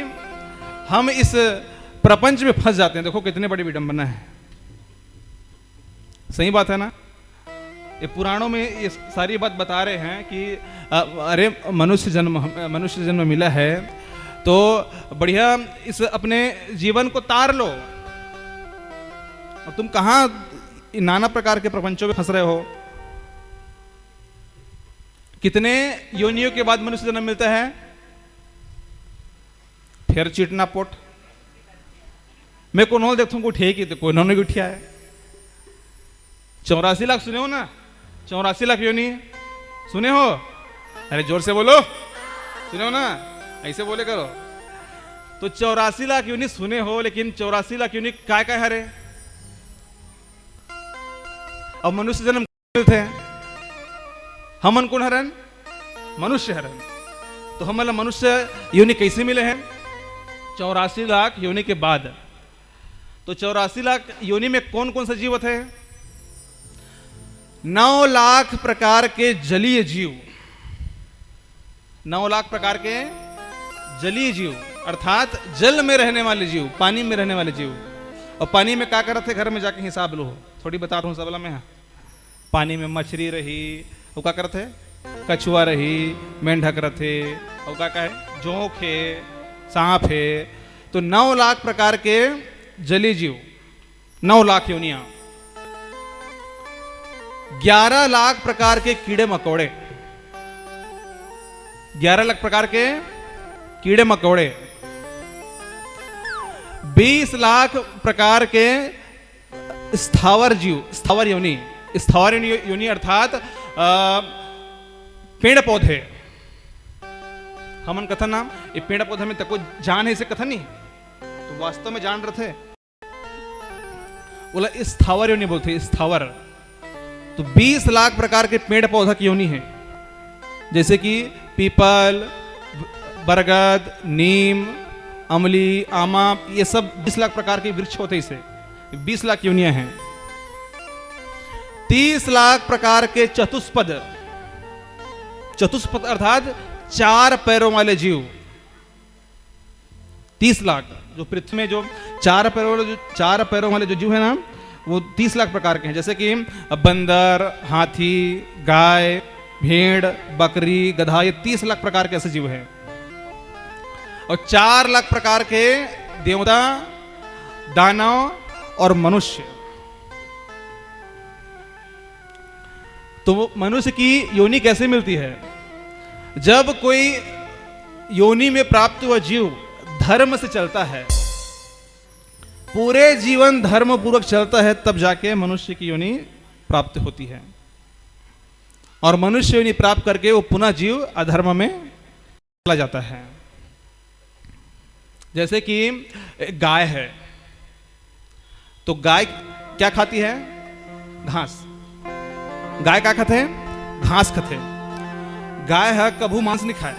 हम इस प्रपंच में फंस जाते हैं। देखो कितनी बड़ी विडंबना है। सही बात है ना? ये पुराणों में ये सारी बात बता रहे हैं कि अरे मनुष्य जन्म मिला है तो बढ़िया इस अपने जीवन को तार लो। और तुम कहाँ नाना प्रकार के प्रपंचों में फंस रहे हो। कितने योनियों के बाद मनुष्य जन्म मिलता है? फिर चीटना पोट। मैं को नोल देखता हूँ उठे की तो कोई नौने उठिया है। 84 लाख सुने हो ना? 84 लाख योनि सुने हो? अरे जोर से बोलो, सुने हो ना? ऐसे बोले करो। तो 84 लाख योनि सुने हो, लेकिन 84 लाख योनि काय काय हरे? अब मनुष्य जन्म मिलते हैं, हमन कौन हरन? मनुष्य हरन। तो हम मनुष्य योनि कैसे मिले हैं? 84 लाख योनि के बाद। तो 84 लाख योनि में कौन कौन सा जीव थे? 9 लाख प्रकार के जलीय जीव। 9 लाख प्रकार के जलीय जीव, अर्थात जल में रहने वाले जीव, पानी में रहने वाले जीव। और पानी में क्या करते? घर में जाके हिसाब लो, थोड़ी बता रहा हूं सबला में। पानी में मछली रही, वो क्या करते? कछुआ रही, मेंढक रथे, और क्या है? जोंक है, सांप है। तो 9 लाख प्रकार के जलीय जीव, 9 लाख योनियां। 11 लाख प्रकार के कीड़े मकोड़े, 11 लाख प्रकार के कीड़े मकोड़े। 20 लाख प्रकार के स्थावर जीव, स्थावर योनि। स्थावर योनि अर्थात पेड़ पौधे। हमन कथन नाम ये पेड़ पौधे में तको जान है, इसे कथन नहीं तो वास्तव में जान रहे थे। बोला स्थावर योनि बोलते, स्थावर। तो 20 लाख प्रकार के पेड़ पौधा की योनि है, जैसे कि पीपल, बरगद, नीम, अमली, आमा, ये सब 20 लाख प्रकार के वृक्ष होते। इसे 20 लाख योनियां हैं। 30 लाख प्रकार के चतुष्पद, चतुष्पद अर्थात 4 पैरों वाले जीव। 30 लाख जो पृथ्वी में जो 4 पैरों वाले जो जीव है ना, वो 30 लाख प्रकार के हैं। जैसे कि बंदर, हाथी, गाय, भेड़, बकरी, गधा, ये 30 लाख प्रकार के ऐसे जीव हैं। और 4 लाख प्रकार के देवता, दानव और मनुष्य। तो मनुष्य की योनि कैसे मिलती है? जब कोई योनि में प्राप्त हुआ जीव धर्म से चलता है, पूरे जीवन धर्म पूर्वक चलता है, तब जाके मनुष्य की योनि प्राप्त होती है। और मनुष्य योनि प्राप्त करके वो पुनः जीव अधर्म में चला जाता है। जैसे कि गाय है, तो गाय क्या खाती है? घास। गाय क्या खाते हैं? घास खाते हैं। गाय है कभू मांस नहीं खाए।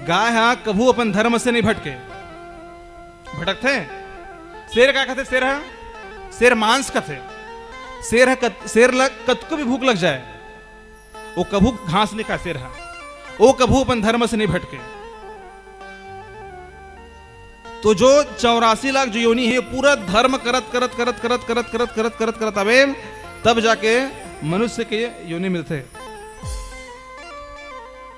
गाय है कभू अपन धर्म से नहीं भटकते। शेर क्या खाते? शेर है, शेर मांस खाते। शेर है शेर कत को भी भूख लग जाए, वो कभू घास नहीं खाए। शेर है वो कभू अपन धर्म से नहीं भटके। तो जो 84 लाख जो योनि है, पूरा धर्म करत अबे तब जाके मनुष्य के योनि मिलते।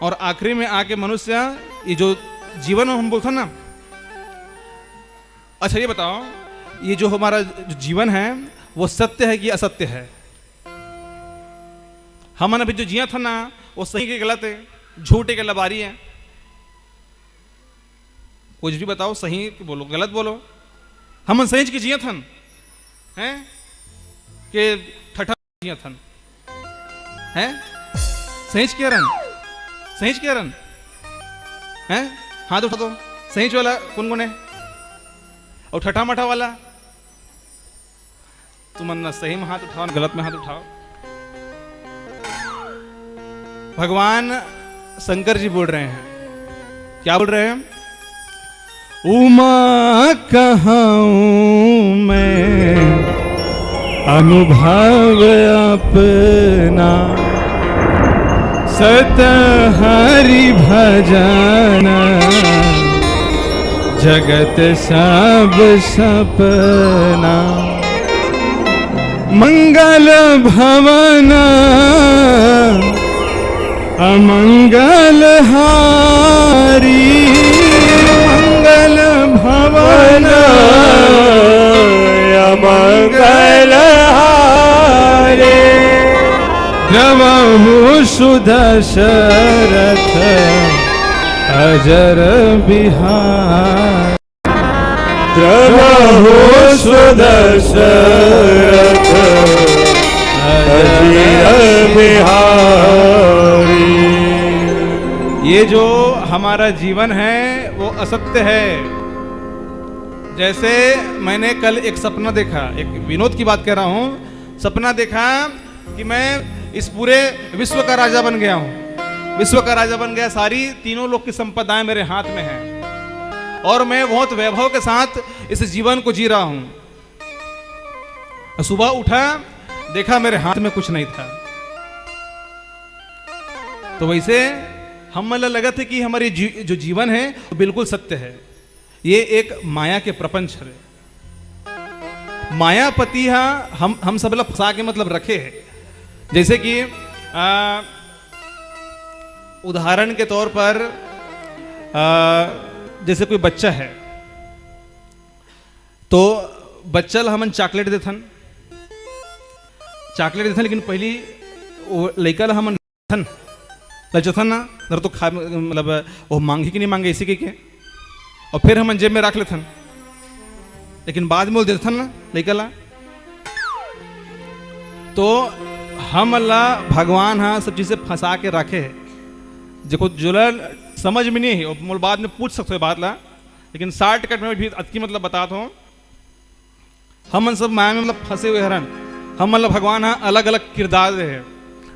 और आखिरी में आके मनुष्य, ये जो जीवन हम बोलते हैं ना। अच्छा ये बताओ, ये जो हमारा जो जीवन है वो सत्य है कि असत्य है? हम अभी जो जिया था ना, वो सही के गलत है, झूठे के लबारी है? कुछ भी बताओ, सही बोलो गलत बोलो। हम सही के जिया थन हैं कि ठठा जिया थन हैं? सही के रन, सही के रन हैं? हाथ उठा दो। सही वाला कौन कौन है? और ठठा मठा वाला? तुम ना सही में हाथ उठाओ, गलत में हाथ उठाओ। भगवान शंकर जी बोल रहे हैं, क्या बोल रहे हैं? उमा कहाऊं मैं अनुभव अपना, सत हरि भजन जगत सब सपना। मंगल भवन अमंगल हारी, मंगल भवन अमंगल हारे। द्रवहु सुदशरथ अजर बिहार, द्रवहु सुदशरथ अजर बिहारी। ये जो हमारा जीवन है वो असत्य है। जैसे मैंने कल एक सपना देखा, एक विनोद की बात कह रहा हूं, सपना देखा कि मैं इस पूरे विश्व का राजा बन गया हूं, विश्व का राजा बन गया, सारी तीनों लोग की संपदाएं मेरे हाथ में हैं और मैं बहुत वैभव के साथ इस जीवन को जी रहा हूं। सुबह उठा, देखा मेरे हाथ में कुछ नहीं था। तो वैसे हम मतलब लगा था कि हमारी जो जीवन है वो बिल्कुल सत्य है। ये एक माया के प्रपंच है। मायापति हम सब लोग फंसा के मतलब रखे हैं। जैसे कि उदाहरण के तौर पर जैसे कोई बच्चा है तो बच्चा हमन चॉकलेट देथन, लेकिन पहली वो लड़का हमन लचथन ना नर तो खा मतलब वो मांगे कि नहीं मांगे इसी के और फिर हम जेब में रख लेथन, लेकिन बाद में वो देथन ना लड़का ला। तो हम अल्लाह भगवान हाँ सब चीज़ें फंसा के रखे है, जो समझ में नहीं है वो बाद में पूछ सकते हो बात ला, लेकिन शॉर्टकट में भी अति मतलब बताता हूँ। हम सब माया में मतलब फंसे हुए हरन, हम मतलब भगवान हाँ अलग अलग किरदार है,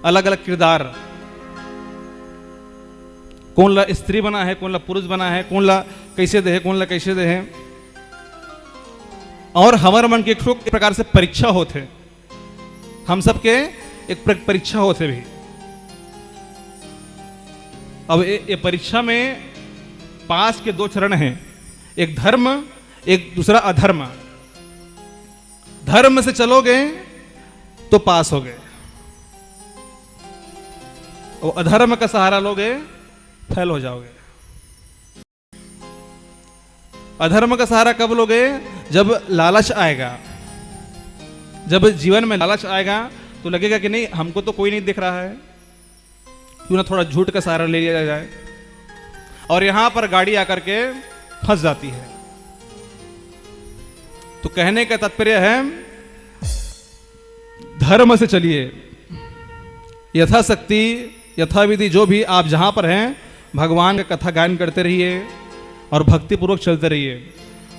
अलग अलग किरदार, कौन ला स्त्री बना है, कौन ला पुरुष बना है, कौन ला कैसे दे है, कौन ला कैसे दे है। और हमारे मन के एक प्रकार से परीक्षा होते, हम सबके एक परीक्षा होते भी। अब ये परीक्षा में पास के दो चरण हैं, एक धर्म एक दूसरा अधर्म। धर्म से चलोगे तो पास हो गए, और अधर्म का सहारा लोगे फेल हो जाओगे। अधर्म का सहारा कब लोगे? जब लालच आएगा, जब जीवन में लालच आएगा तो लगेगा कि नहीं हमको तो कोई नहीं दिख रहा है, क्यों ना थोड़ा झूठ का सहारा ले लिया जाए, और यहां पर गाड़ी आकर के फंस जाती है। तो कहने का तात्पर्य है धर्म से चलिए, यथाशक्ति यथाविधि जो भी आप जहां पर हैं भगवान का कथा गायन करते रहिए और भक्ति पूर्वक चलते रहिए।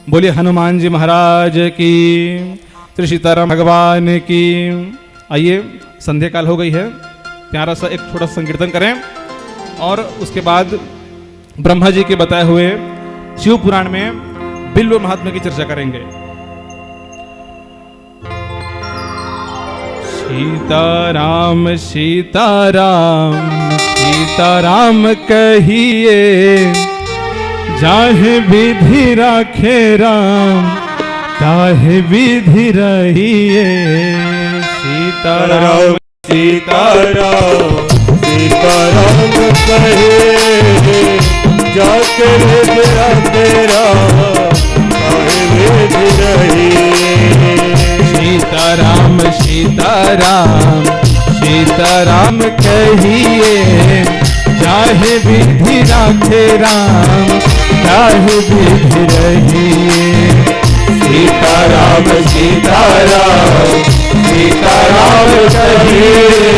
बोलिए हनुमान जी महाराज की, श्री सीताराम भगवान की। आइए संध्या काल हो गई है, प्यारा सा एक छोटा संकीर्तन करें और उसके बाद ब्रह्मा जी के बताए हुए शिव पुराण में बिल्व महात्म्य की चर्चा करेंगे। सीताराम सीताराम सीताराम कहिए, जाहे विधि राखे राम ताहे विधि रहिए। सीताराम सीताराम सीताराम कहे, जाके विधि राखे राम ताहे विधि रहिए। सीताराम सीताराम सीताराम कहिए, चाहे विधि राखे राम चाहे विधि रहिए। सीताराम सीताराम सीताराम कहिए,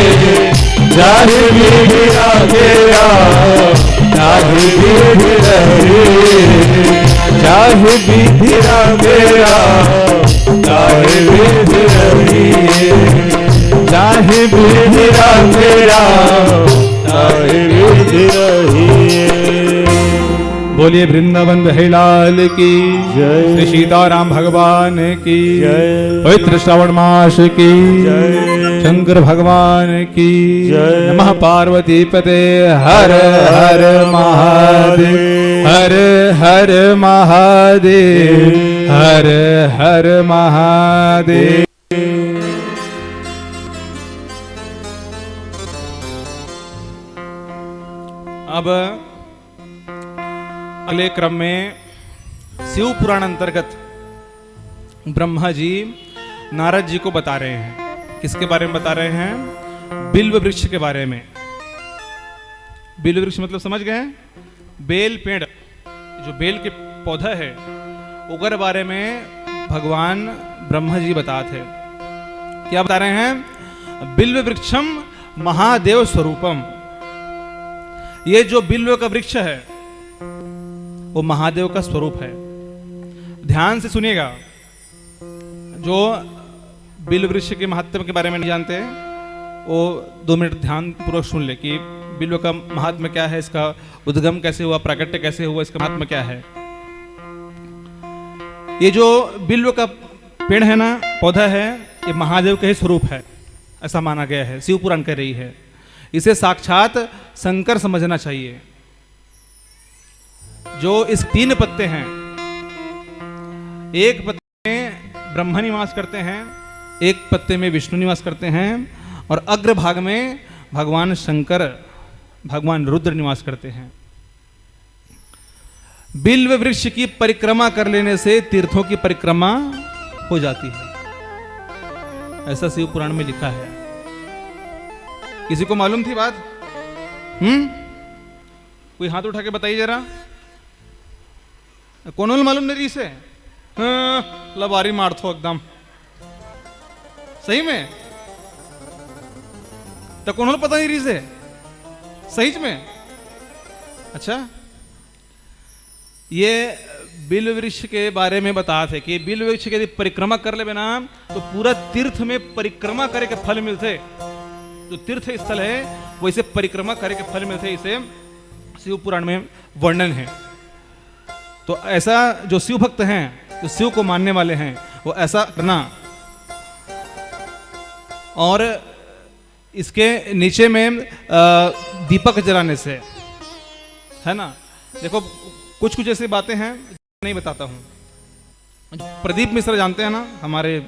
चाहे विधि राखे राम चाहे विधि रहिए। चाहे विधि राखे राम चाहे विधि रहिए। चाहे विधि राखे राम चाहे विधि रहिए। बोलिए वृंदावन बिहारी लाल की जय। श्री सीताराम भगवान की जय। पवित्र श्रावण मास की जय। शंकर भगवान की जय। नमः पार्वती पते हर हर महादेव हर हर महादेव हर हर महादेव। अब अगले क्रम में शिव पुराण अंतर्गत ब्रह्मा जी नारद जी को बता रहे हैं। किसके बारे में बता रहे हैं? बिल्व वृक्ष के बारे में। बिल्व वृक्ष मतलब समझ गए? बेल पेड़, जो बेल के पौधा है उगर बारे में भगवान ब्रह्मा जी बताते थे। क्या बता रहे हैं? बिल्व वृक्षम महादेव स्वरूपम। ये जो बिल्व का वृक्ष है वो महादेव का स्वरूप है। ध्यान से सुनिएगा। जो बिल्व वृक्ष के महत्व के बारे में नहीं जानते वो 2 मिनट ध्यान पूर्वक सुन ले कि बिल्व का महात्म्य क्या है, इसका उद्गम कैसे हुआ, प्राकट्य कैसे हुआ, इसका महात्म्य क्या है। ये जो बिल्व का पेड़ है ना, पौधा है, ये महादेव का ही स्वरूप है, ऐसा माना गया है, शिव पुराण कह रही है। इसे साक्षात शंकर समझना चाहिए। जो इस 3 पत्ते हैं, एक पत्ते में ब्रह्मा निवास करते हैं, एक पत्ते में विष्णु निवास करते हैं और अग्र भाग में भगवान शंकर, भगवान रुद्र निवास करते हैं। बिल्व वृक्ष की परिक्रमा कर लेने से तीर्थों की परिक्रमा हो जाती है, ऐसा शिव पुराण में लिखा है। किसी को मालूम थी बात? कोई हाथ उठा के बताइए जरा। कौन मालूम नहीं इसे? लबारी मारथो एकदम सही में। तो कौन पता नहीं रही से सही में? अच्छा, ये बिल्व वृक्ष के बारे में बता थे कि बिल्व वृक्ष के यदि परिक्रमा कर ले बिना तो पूरा तीर्थ में परिक्रमा करे के फल मिलते। जो तीर्थ स्थल है वो इसे परिक्रमा करे के फल मिलते, इसे शिव पुराण में वर्णन है। तो ऐसा जो शिव भक्त हैं, जो शिव को मानने वाले हैं, वो ऐसा करना। और इसके नीचे में दीपक जलाने से, है ना। देखो कुछ कुछ ऐसी बातें हैं नहीं बताता हूं। प्रदीप मिश्र जानते हैं ना, हमारे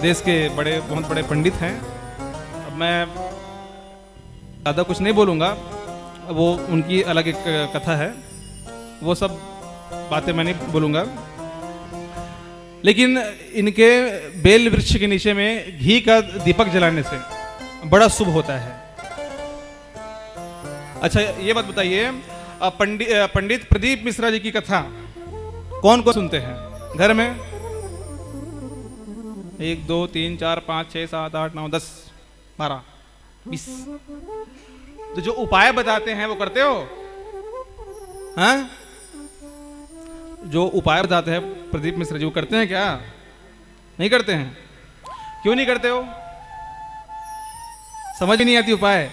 देश के बड़े बहुत बड़े पंडित हैं। अब मैं ज़्यादा कुछ नहीं बोलूँगा, वो उनकी अलग एक कथा है, वो सब बातें मैं नहीं बोलूँगा। लेकिन इनके बेल वृक्ष के नीचे में घी का दीपक जलाने से बड़ा शुभ होता है। अच्छा ये बात बताइए, पंडित प्रदीप मिश्रा जी की कथा कौन कौन सुनते हैं घर में? 1 2 3 4 5 6 7 8 9 10 12 20। तो जो उपाय बताते हैं वो करते हो? हाँ, जो उपाय बताते हैं प्रदीप मिश्रा जी वो करते हैं क्या? नहीं करते हैं। क्यों नहीं करते हो? समझ ही नहीं आती उपाय।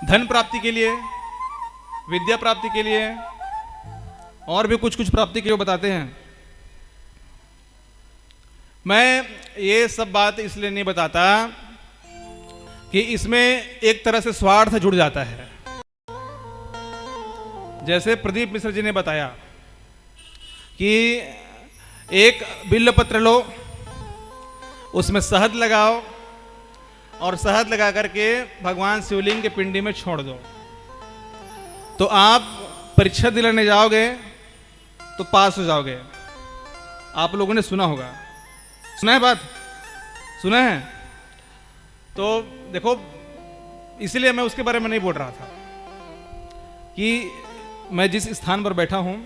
धन प्राप्ति के लिए, विद्या प्राप्ति के लिए और भी कुछ कुछ प्राप्ति के लिए बताते हैं। मैं ये सब बात इसलिए नहीं बताता कि इसमें एक तरह से स्वार्थ जुड़ जाता है। जैसे प्रदीप मिश्र जी ने बताया कि एक बिल्व पत्र लो, उसमें शहद लगाओ और शहद लगा करके भगवान शिवलिंग के पिंडी में छोड़ दो, तो आप परीक्षा दिलाने जाओगे तो पास हो जाओगे। आप लोगों ने सुना होगा, सुना है बात? सुना है? तो देखो, इसलिए मैं उसके बारे में नहीं बोल रहा था कि मैं जिस स्थान पर बैठा हूं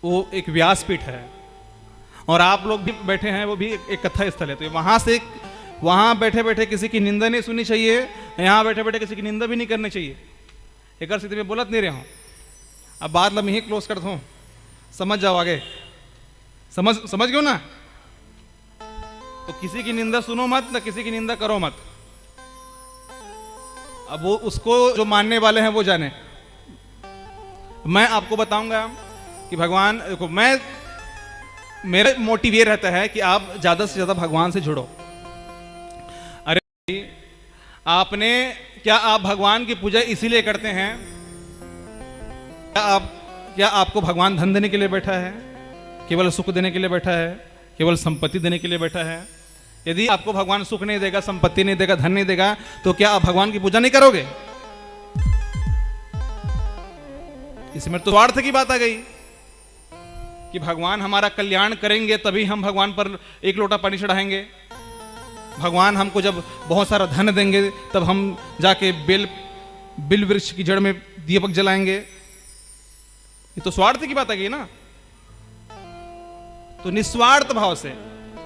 वो एक व्यासपीठ है और आप लोग भी बैठे हैं, वो भी एक कथा स्थल है। तो वहां से वहां बैठे बैठे किसी की निंदा नहीं सुननी चाहिए, यहां बैठे बैठे किसी की निंदा भी नहीं करनी चाहिए। एक स्थिति में बोलत नहीं रहा हूं। अब बात लम्हे ही क्लोज कर दूं, समझ जाओ आगे। समझ गए ना? तो किसी की निंदा सुनो मत, ना किसी की निंदा करो मत। अब वो उसको जो मानने वाले हैं वो जाने। मैं आपको बताऊंगा कि भगवान देखो, मेरा मोटिव ये रहता है कि आप ज्यादा से ज्यादा भगवान से जुड़ो। अरे क्या आप भगवान की पूजा इसीलिए करते हैं? क्या आपको भगवान धन देने के लिए बैठा है? केवल सुख देने के लिए बैठा है? केवल संपत्ति देने के लिए बैठा है? यदि आपको भगवान सुख नहीं देगा, संपत्ति नहीं देगा, धन नहीं देगा, तो क्या आप भगवान की पूजा नहीं करोगे? इसमें तो स्वार्थ की बात आ गई कि भगवान हमारा कल्याण करेंगे तभी हम भगवान पर एक लोटा पानी चढ़ाएंगे। भगवान हमको जब बहुत सारा धन देंगे तब हम जाके बिल वृक्ष की जड़ में दीपक जलाएंगे। ये तो स्वार्थ की बात आ गई ना। तो निस्वार्थ भाव से,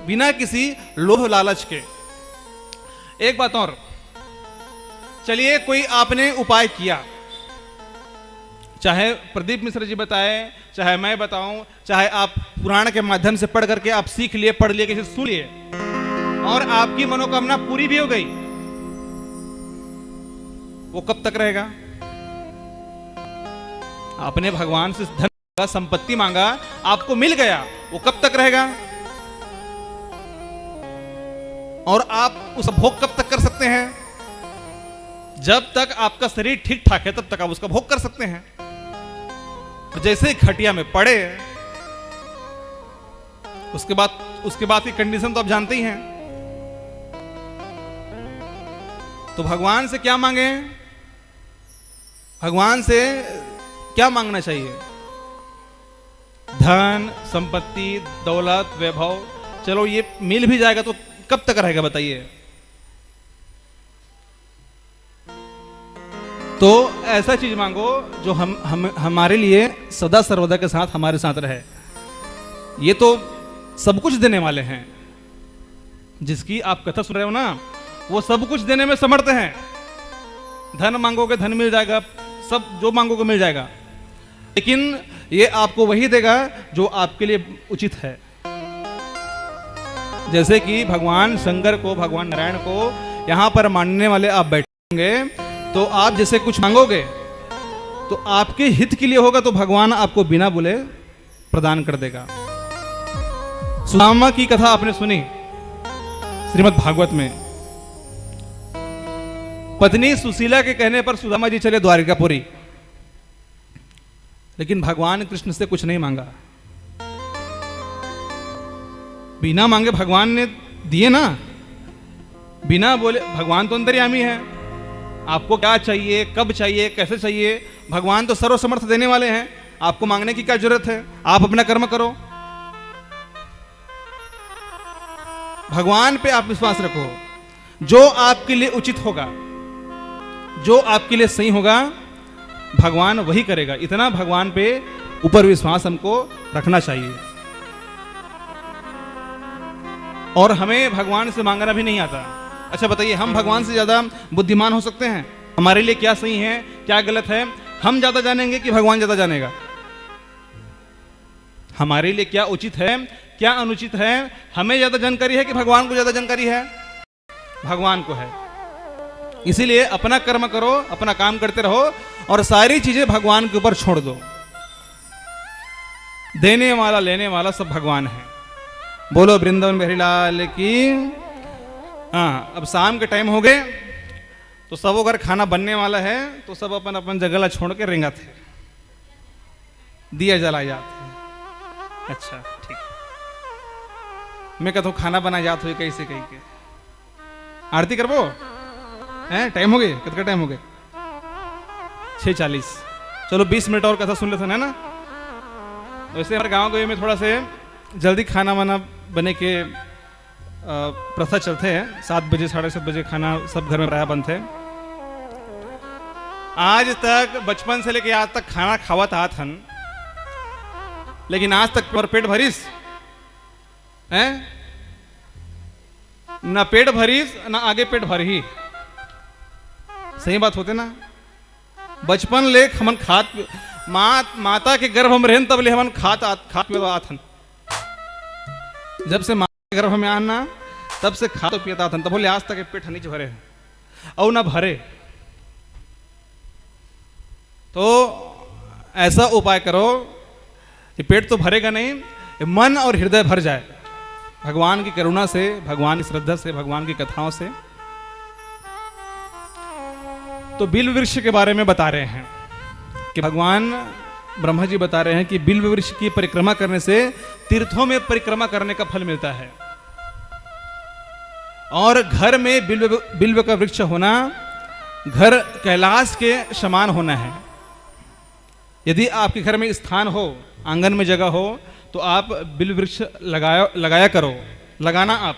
बिना किसी लोभ लालच के। एक बात और, चलिए कोई आपने उपाय किया, चाहे प्रदीप मिश्र जी बताए, चाहे मैं बताऊं, चाहे आप पुराण के माध्यम से पढ़ करके आप सीख लिए, पढ़ लिए, किसी सुन लिए, और आपकी मनोकामना पूरी भी हो गई, वो कब तक रहेगा? आपने भगवान से धन मांगा, संपत्ति मांगा, आपको मिल गया, वो कब तक रहेगा? और आप उस भोग कब तक कर सकते हैं? जब तक आपका शरीर ठीक ठाक है तब तक आप उसका भोग कर सकते हैं। जैसे ही खटिया में पड़े, उसके बाद की कंडीशन तो आप जानते ही हैं। तो भगवान से क्या मांगे? भगवान से क्या मांगना चाहिए? धन, संपत्ति, दौलत, वैभव, चलो ये मिल भी जाएगा तो कब तक रहेगा बताइए? तो ऐसा चीज मांगो जो हमारे लिए सदा सर्वदा के साथ हमारे साथ रहे। ये तो सब कुछ देने वाले हैं, जिसकी आप कथा सुन रहे हो ना, वो सब कुछ देने में समर्थ हैं। धन मांगोगे धन मिल जाएगा, सब जो मांगोगे मिल जाएगा, लेकिन ये आपको वही देगा जो आपके लिए उचित है। जैसे कि भगवान शंकर को, भगवान नारायण को यहां पर मानने वाले आप बैठेंगे, तो आप जैसे कुछ मांगोगे तो आपके हित के लिए होगा, तो भगवान आपको बिना बोले प्रदान कर देगा। सुदामा की कथा आपने सुनी श्रीमद् भागवत में। पत्नी सुशीला के कहने पर सुदामा जी चले द्वारिकापुरी, लेकिन भगवान कृष्ण से कुछ नहीं मांगा। बिना मांगे भगवान ने दिए ना, बिना बोले। भगवान तो अंतर्यामी है, आपको क्या चाहिए, कब चाहिए, कैसे चाहिए, भगवान तो सर्वसमर्थ देने वाले हैं। आपको मांगने की क्या जरूरत है? आप अपना कर्म करो, भगवान पे आप विश्वास रखो। जो आपके लिए उचित होगा, जो आपके लिए सही होगा, भगवान वही करेगा। इतना भगवान पे ऊपर विश्वास हमको रखना चाहिए। और हमें भगवान से मांगना भी नहीं आता। अच्छा बताइए, हम भगवान से ज्यादा बुद्धिमान हो सकते हैं? हमारे लिए क्या सही है, क्या गलत है, हम ज्यादा जानेंगे कि भगवान ज्यादा जानेगा? हमारे लिए क्या उचित है, क्या अनुचित है, हमें ज्यादा जानकारी है कि भगवान को ज्यादा जानकारी है? भगवान को है। इसीलिए अपना कर्म करो, अपना काम करते रहो, और सारी चीजें भगवान के ऊपर छोड़ दो। देने वाला लेने वाला सब भगवान है। बोलो वृंदावन बिहारी लाल की। हाँ, अब शाम के टाइम हो गए, तो सब अगर खाना बनने वाला है तो सब अपन अपन जगह छोड़ के रेंगा थे, दिया जला जाते। अच्छा ठीक, मैं कहता हूँ खाना बना जात हुई कैसे कहीं के आरती करबो हैं? टाइम हो गए, कितना टाइम हो गए? 6:40। चलो 20 मिनट और कथा सुन लेते हैं ना। वैसे हमारे गाँव गए में थोड़ा से जल्दी खाना वाना बने के प्रथा चलते हैं। 7 बजे 7:30 बजे खाना सब घर में प्राय बनते हैं। आज तक बचपन से लेके आज तक खाना खावत आत हन, लेकिन आज तक और पेट भरीस हैं? ना पेट भरीस ना आगे पेट भरही। सही बात होते ना। बचपन ले हमन खात माता के गर्भ में रहन तब ले हमन खात आत हन। जब से माता के गर्भ में आना तब से खा तो पियता था, तब बोले आज तक पेट नहीं भरे और ना भरे। तो ऐसा उपाय करो कि पेट तो भरेगा नहीं, मन और हृदय भर जाए भगवान की करुणा से, भगवान की श्रद्धा से, भगवान की कथाओं से। तो बिल्व वृक्ष के बारे में बता रहे हैं कि भगवान ब्रह्मा जी बता रहे हैं कि बिल्व वृक्ष की परिक्रमा करने से तीर्थों में परिक्रमा करने का फल मिलता है, और घर में बिल्व का वृक्ष होना घर कैलाश के समान होना है। यदि आपके घर में स्थान हो, आंगन में जगह हो, तो आप बिल्व वृक्ष लगाया करो, लगाना आप,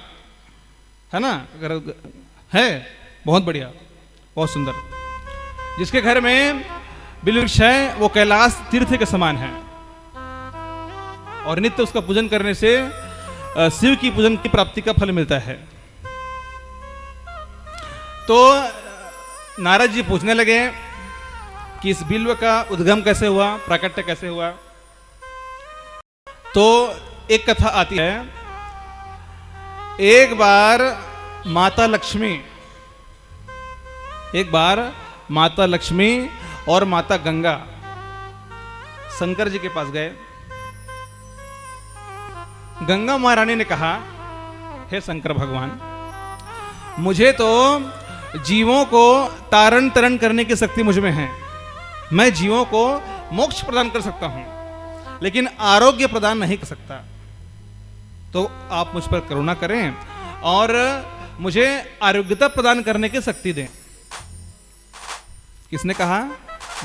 है ना? अगर है बहुत बढ़िया, बहुत सुंदर। जिसके घर में बिल्व वृक्ष है वो कैलाश तीर्थ के समान है, और नित्य उसका पूजन करने से शिव की पूजन की प्राप्ति का फल मिलता है। तो नारद जी पूछने लगे कि इस बिल्व का उद्गम कैसे हुआ, प्राकट्य कैसे हुआ। तो एक कथा आती है, एक बार माता लक्ष्मी और माता गंगा शंकर जी के पास गए। गंगा महारानी ने कहा, हे शंकर भगवान, मुझे तो जीवों को तारण तरण करने की शक्ति मुझ में है, मैं जीवों को मोक्ष प्रदान कर सकता हूं, लेकिन आरोग्य प्रदान नहीं कर सकता। तो आप मुझ पर करुणा करें और मुझे आरोग्यता प्रदान करने की शक्ति दें। किसने कहा?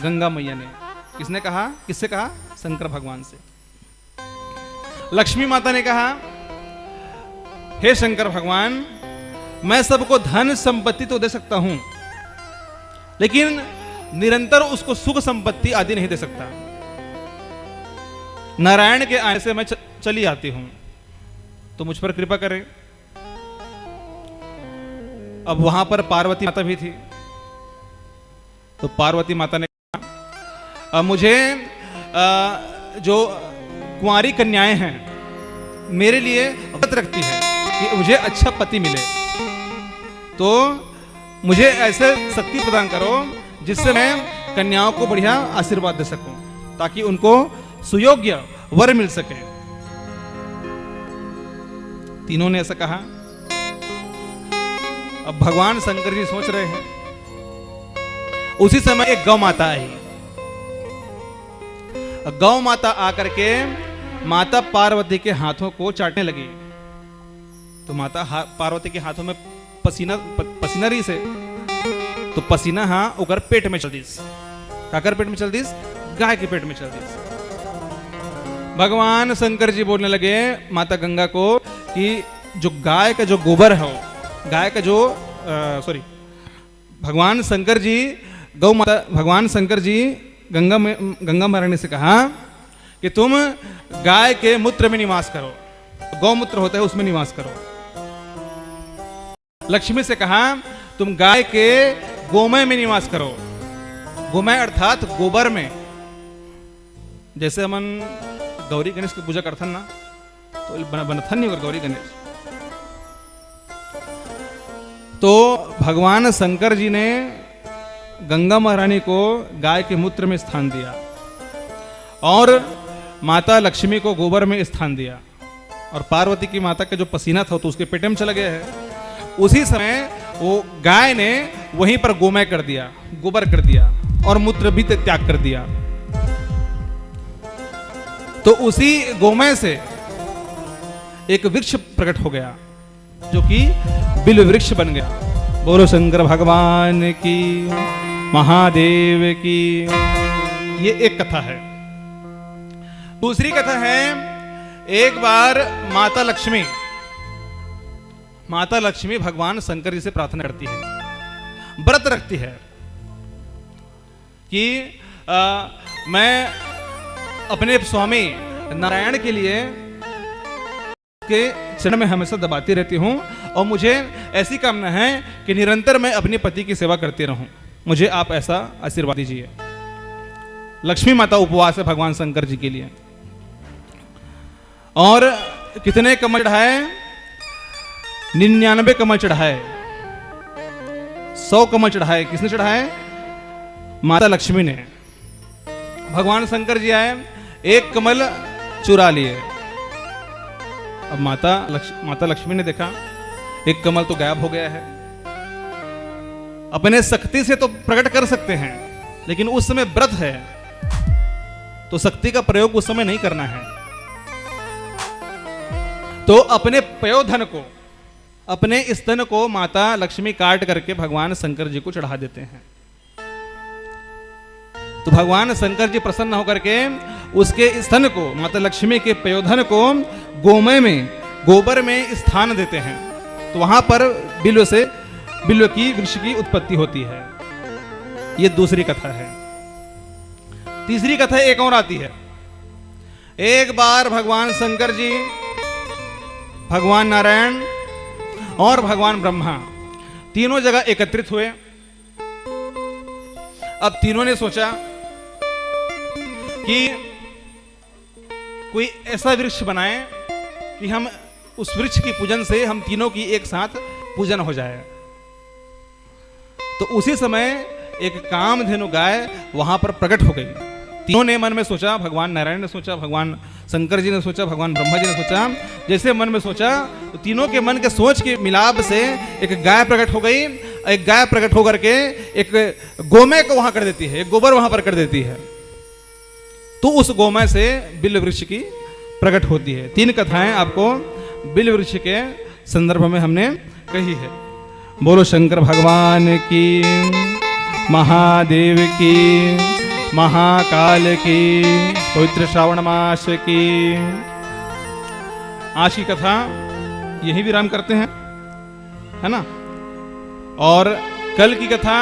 गंगा मैया ने। किसने कहा? किससे कहा? शंकर भगवान से। लक्ष्मी माता ने कहा, हे शंकर भगवान, मैं सबको धन संपत्ति तो दे सकता हूं, लेकिन निरंतर उसको सुख संपत्ति आदि नहीं दे सकता। नारायण के आने से मैं चली आती हूं, तो मुझ पर कृपा करें। अब वहां पर पार्वती माता भी थी, तो पार्वती माता ने कहा, मुझे जो कुंवारी कन्याएं हैं मेरे लिए व्रत रखती है कि मुझे अच्छा पति मिले, तो मुझे ऐसे शक्ति प्रदान करो जिससे मैं कन्याओं को बढ़िया आशीर्वाद दे सकूं, ताकि उनको सुयोग्य वर मिल सके। तीनों ने ऐसा कहा। अब भगवान शंकर जी सोच रहे हैं। उसी समय एक गौ माता आई। गौ माता आकर के माता पार्वती के हाथों को चाटने लगी। तो माता पार्वती के हाथों में पसीना रही से, तो पसीना हाँ उकर पेट में चल दीस। काकर पेट में चल दीस? गाय के पेट में चल दीस। भगवान शंकर जी बोलने लगे माता गंगा को कि जो गाय का जो गोबर है, गाय का जो भगवान शंकर जी गंगा महारानी से कहा कि तुम गाय के मूत्र में निवास करो, गौमूत्र होता है उसमें निवास करो। लक्ष्मी से कहा तुम गाय के गोमय में निवास करो। गोमय अर्थात गोबर में। जैसे हम गौरी गणेश की पूजा करथन ना, तो बनथन नहीं होगा गौरी गणेश। तो भगवान शंकर जी ने गंगा महारानी को गाय के मूत्र में स्थान दिया और माता लक्ष्मी को गोबर में स्थान दिया, और पार्वती की माता का जो पसीना था तो उसके पेट में चला गया है। उसी समय वो गाय ने वहीं पर गोमय कर दिया, गोबर कर दिया, और मूत्र भी त्याग कर दिया। तो उसी गोमय से एक वृक्ष प्रकट हो गया, जो कि बिल्व वृक्ष बन गया। बोलो शंकर भगवान की, महादेव की। ये एक कथा है। दूसरी कथा है, एक बार माता लक्ष्मी भगवान शंकर जी से प्रार्थना करती है, व्रत रखती है कि मैं अपने स्वामी नारायण के लिए के चरण में हमेशा दबाती रहती हूं, और मुझे ऐसी कामना है कि निरंतर मैं अपने पति की सेवा करती रहूं। मुझे आप ऐसा आशीर्वाद दीजिए। लक्ष्मी माता उपवास है भगवान शंकर जी के लिए। और कितने कमल चढ़ाए? 99 कमल चढ़ाए, 100 कमल चढ़ाए। किसने चढ़ाए? माता लक्ष्मी ने। भगवान शंकर जी आए, एक कमल चुरा लिए। अब माता लक्ष्मी ने देखा एक कमल तो गायब हो गया है। अपने शक्ति से तो प्रकट कर सकते हैं, लेकिन उस समय व्रत है तो शक्ति का प्रयोग उस समय नहीं करना है। तो अपने पयोधन को, अपने स्तन को माता लक्ष्मी काट करके भगवान शंकर जी को चढ़ा देते हैं। तो भगवान शंकर जी प्रसन्न होकर के उसके स्तन को, माता लक्ष्मी के पयोधन को गोमय में, गोबर में स्थान देते हैं। तो वहां पर बिल्व की वृक्ष की उत्पत्ति होती है। यह दूसरी कथा है। तीसरी कथा एक और आती है। एक बार भगवान शंकर जी, भगवान नारायण और भगवान ब्रह्मा तीनों जगह एकत्रित हुए। अब तीनों ने सोचा कि कोई ऐसा वृक्ष बनाएं कि हम उस वृक्ष की पूजन से हम तीनों की एक साथ पूजन हो जाए। तो उसी समय एक कामधेनु गाय वहां पर प्रकट हो गई। तीनों ने मन में सोचा, भगवान नारायण ने सोचा, भगवान शंकर जी ने सोचा, भगवान ब्रह्मा जी ने सोचा। जैसे मन में सोचा तो तीनों के मन के सोच के मिलाप से एक गाय प्रकट हो गई। एक गाय प्रकट होकर के एक गोमय को वहां कर देती है, एक गोबर वहां पर कर देती है। तो उस गोमय से बिल्व वृक्ष की प्रकट होती है। तीन कथाएं आपको बिल्व वृक्ष के संदर्भ में हमने कही है। बोलो शंकर भगवान की, महादेव की, महाकाल की, पवित्र श्रावण मास की। आज की कथा यही विराम करते हैं, है ना। और कल की कथा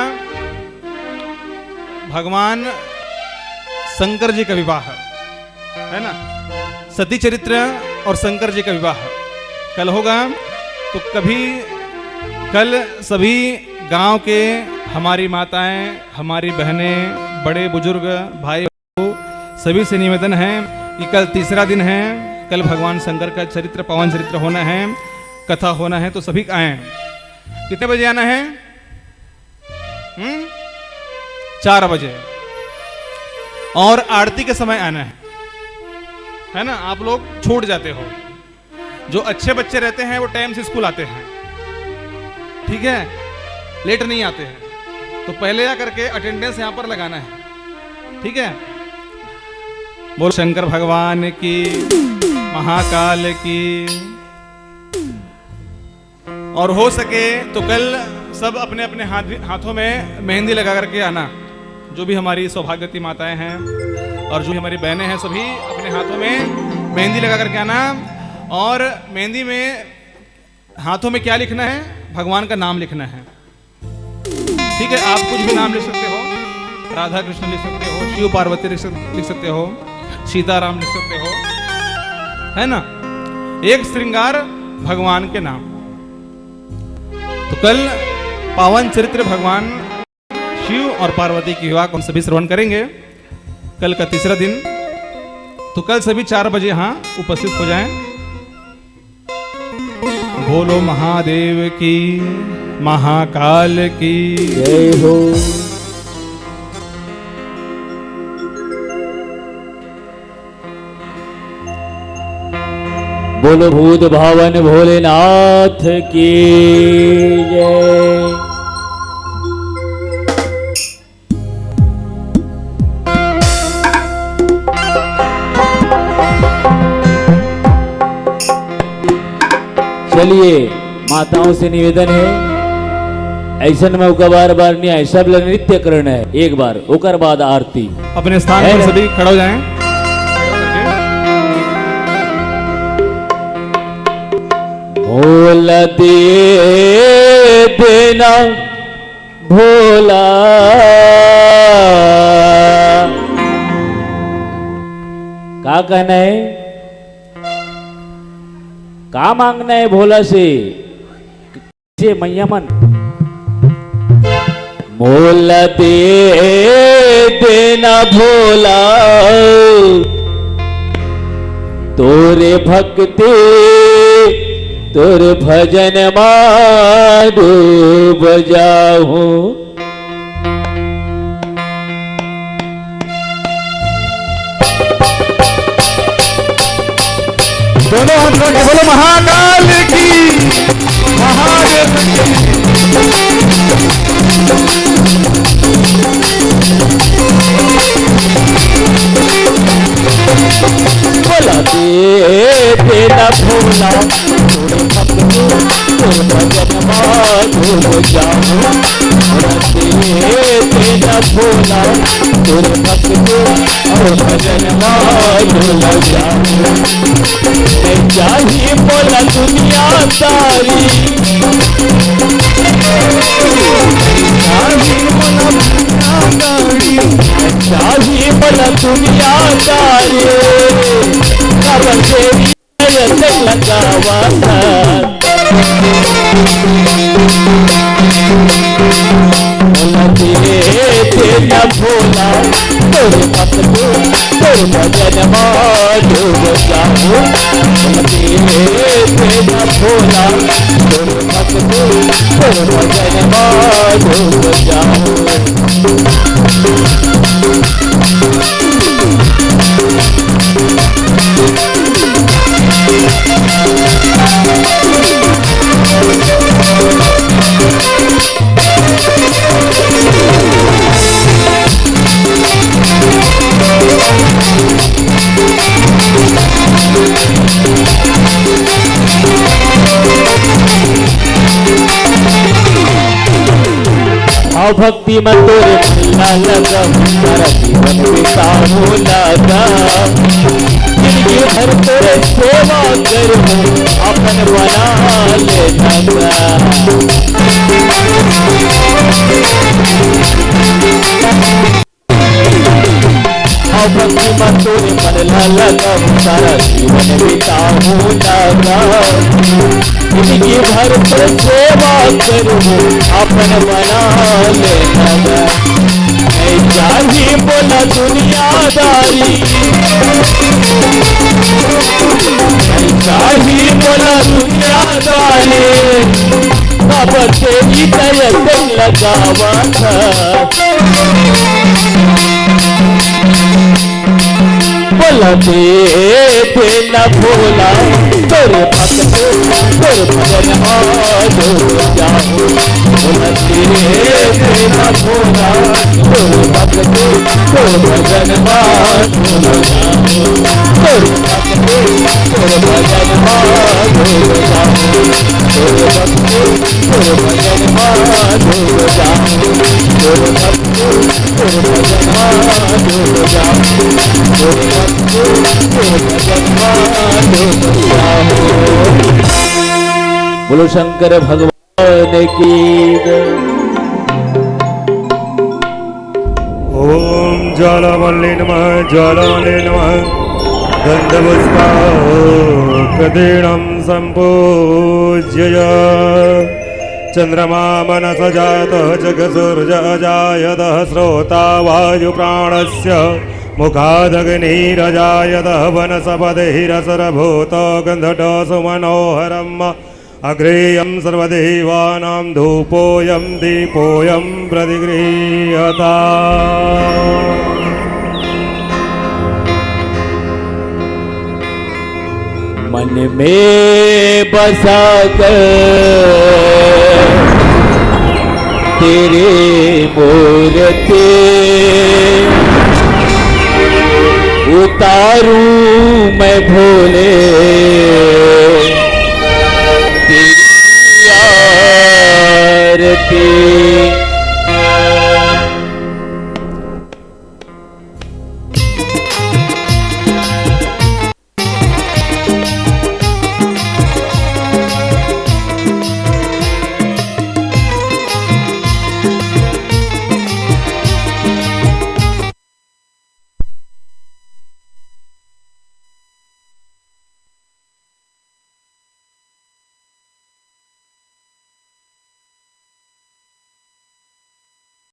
भगवान शंकर जी का विवाह है ना, सती चरित्र और शंकर जी का विवाह कल होगा। तो कल सभी गांव के हमारी माताएं, हमारी बहनें, बड़े बुजुर्ग, भाई सभी से निवेदन है कि कल तीसरा दिन है, कल भगवान शंकर का चरित्र, पावन चरित्र होना है, कथा होना है। तो सभी आए। कितने बजे आना है? 4 बजे। और आरती के समय आना है ना। आप लोग छूट जाते हो। जो अच्छे बच्चे रहते हैं वो टाइम से स्कूल आते हैं, ठीक है, लेट नहीं आते हैं। तो पहले आकर के अटेंडेंस यहां पर लगाना है, ठीक है। बोल शंकर भगवान की, महाकाल की। और हो सके तो कल सब अपने अपने हाथों में मेहंदी लगा करके आना। जो भी हमारी सौभाग्यवती माताएं हैं और जो हमारी बहनें हैं, सभी अपने हाथों में मेहंदी लगा करके आना। और मेहंदी में हाथों में क्या लिखना है? भगवान का नाम लिखना है, ठीक है। आप कुछ भी नाम लिख सकते हो, राधा कृष्ण लिख सकते हो, शिव पार्वती लिख सकते हो, सीताराम लिख सकते हो, है ना। एक श्रृंगार भगवान के नाम। तो कल पावन चरित्र भगवान शिव और पार्वती की विवाह को हम सभी श्रवण करेंगे। कल का तीसरा दिन। तो कल सभी 4 बजे यहां उपस्थित हो जाएं। बोलो महादेव की, महाकाल की जय हो। बोलो भूत भावन भोलेनाथ की जय। चलिए, माताओं से निवेदन है, ऐसा मौका बार बार नहीं है, सब लोग नृत्य करना है। एक बार ओकर बाद आरती। अपने स्थान पर सभी खड़े हो जाएं। भोला दे देना भोला, क्या कहना है, का मांगना है भोला से मैया मन? मोला दे देना भोला, तोरे भक्ति तोर भजन मारू बजाऊं। बोलो महाकाल की, महादेव की। बोला तेरा भोला तोरे भक्त तोर भजन माधुर जाऊं। तेरा भोला तोरे भक्त तोर भजन माधुर जाऊं। मैं चाहिए बोला दुनिया सारी, चाहिए बोला दुनिया सारी, खबर तेरी नजर लगावा था। तेरा भोला तोरे भक्त तोर भजन माधुर जाऊं। तेरा भोला तोरे भक्त तोर भजन माधुर जाऊं। भक्ति में तोरे भला लगा, सारा जीवन बिताऊं लगा। जिंदगी भर तोरे सेवा करूं, अपन बना ले लगा। भक्ति में तोरे भला लगा, सारा जीवन बिताऊं लगा। जिंदगी भर तोरे सेवा करूं, अपन बना ले लगा। मैं चाहिए बोला दुनियादारी, मैं चाहिए बोला दुनियादारी, अब तेरी तरफ लगावा था। बोला तेरा भोला तोरे भक्त तोर भजन माधुर जाऊं। बोला तेरा भोला तोरे भक्त तोर भजन माधुर जाऊं। तोरे भक्त तोर भजन माधुर जाऊं। तोरे भक्त तोर भजन माधुर जाऊं। तोरे भक्त तोर भजन माधुर जाऊं। तोरे भक्त तोर भजन माधुर जाऊं। बोलो शंकर भगवान की जय। ओम ज्वालावल्ली नमः, ज्वालावल्ली नमः। गन्धपुष्पाकृतीणं सम्पूज्य चन्द्रमा मनसा जातः जगसूर्य अजायतः श्रोता वायुप्राणस्य मुखादग्निरजायतः वनस्पतिरसरभूतो गन्धटो सुमनोहरम् अग्रेयं सर्वदेवानां धूपोऽयं दीपोऽयं प्रतिगृह्यता। मन में बसा कर तेरे मूर्ति उतारूं मैं भोले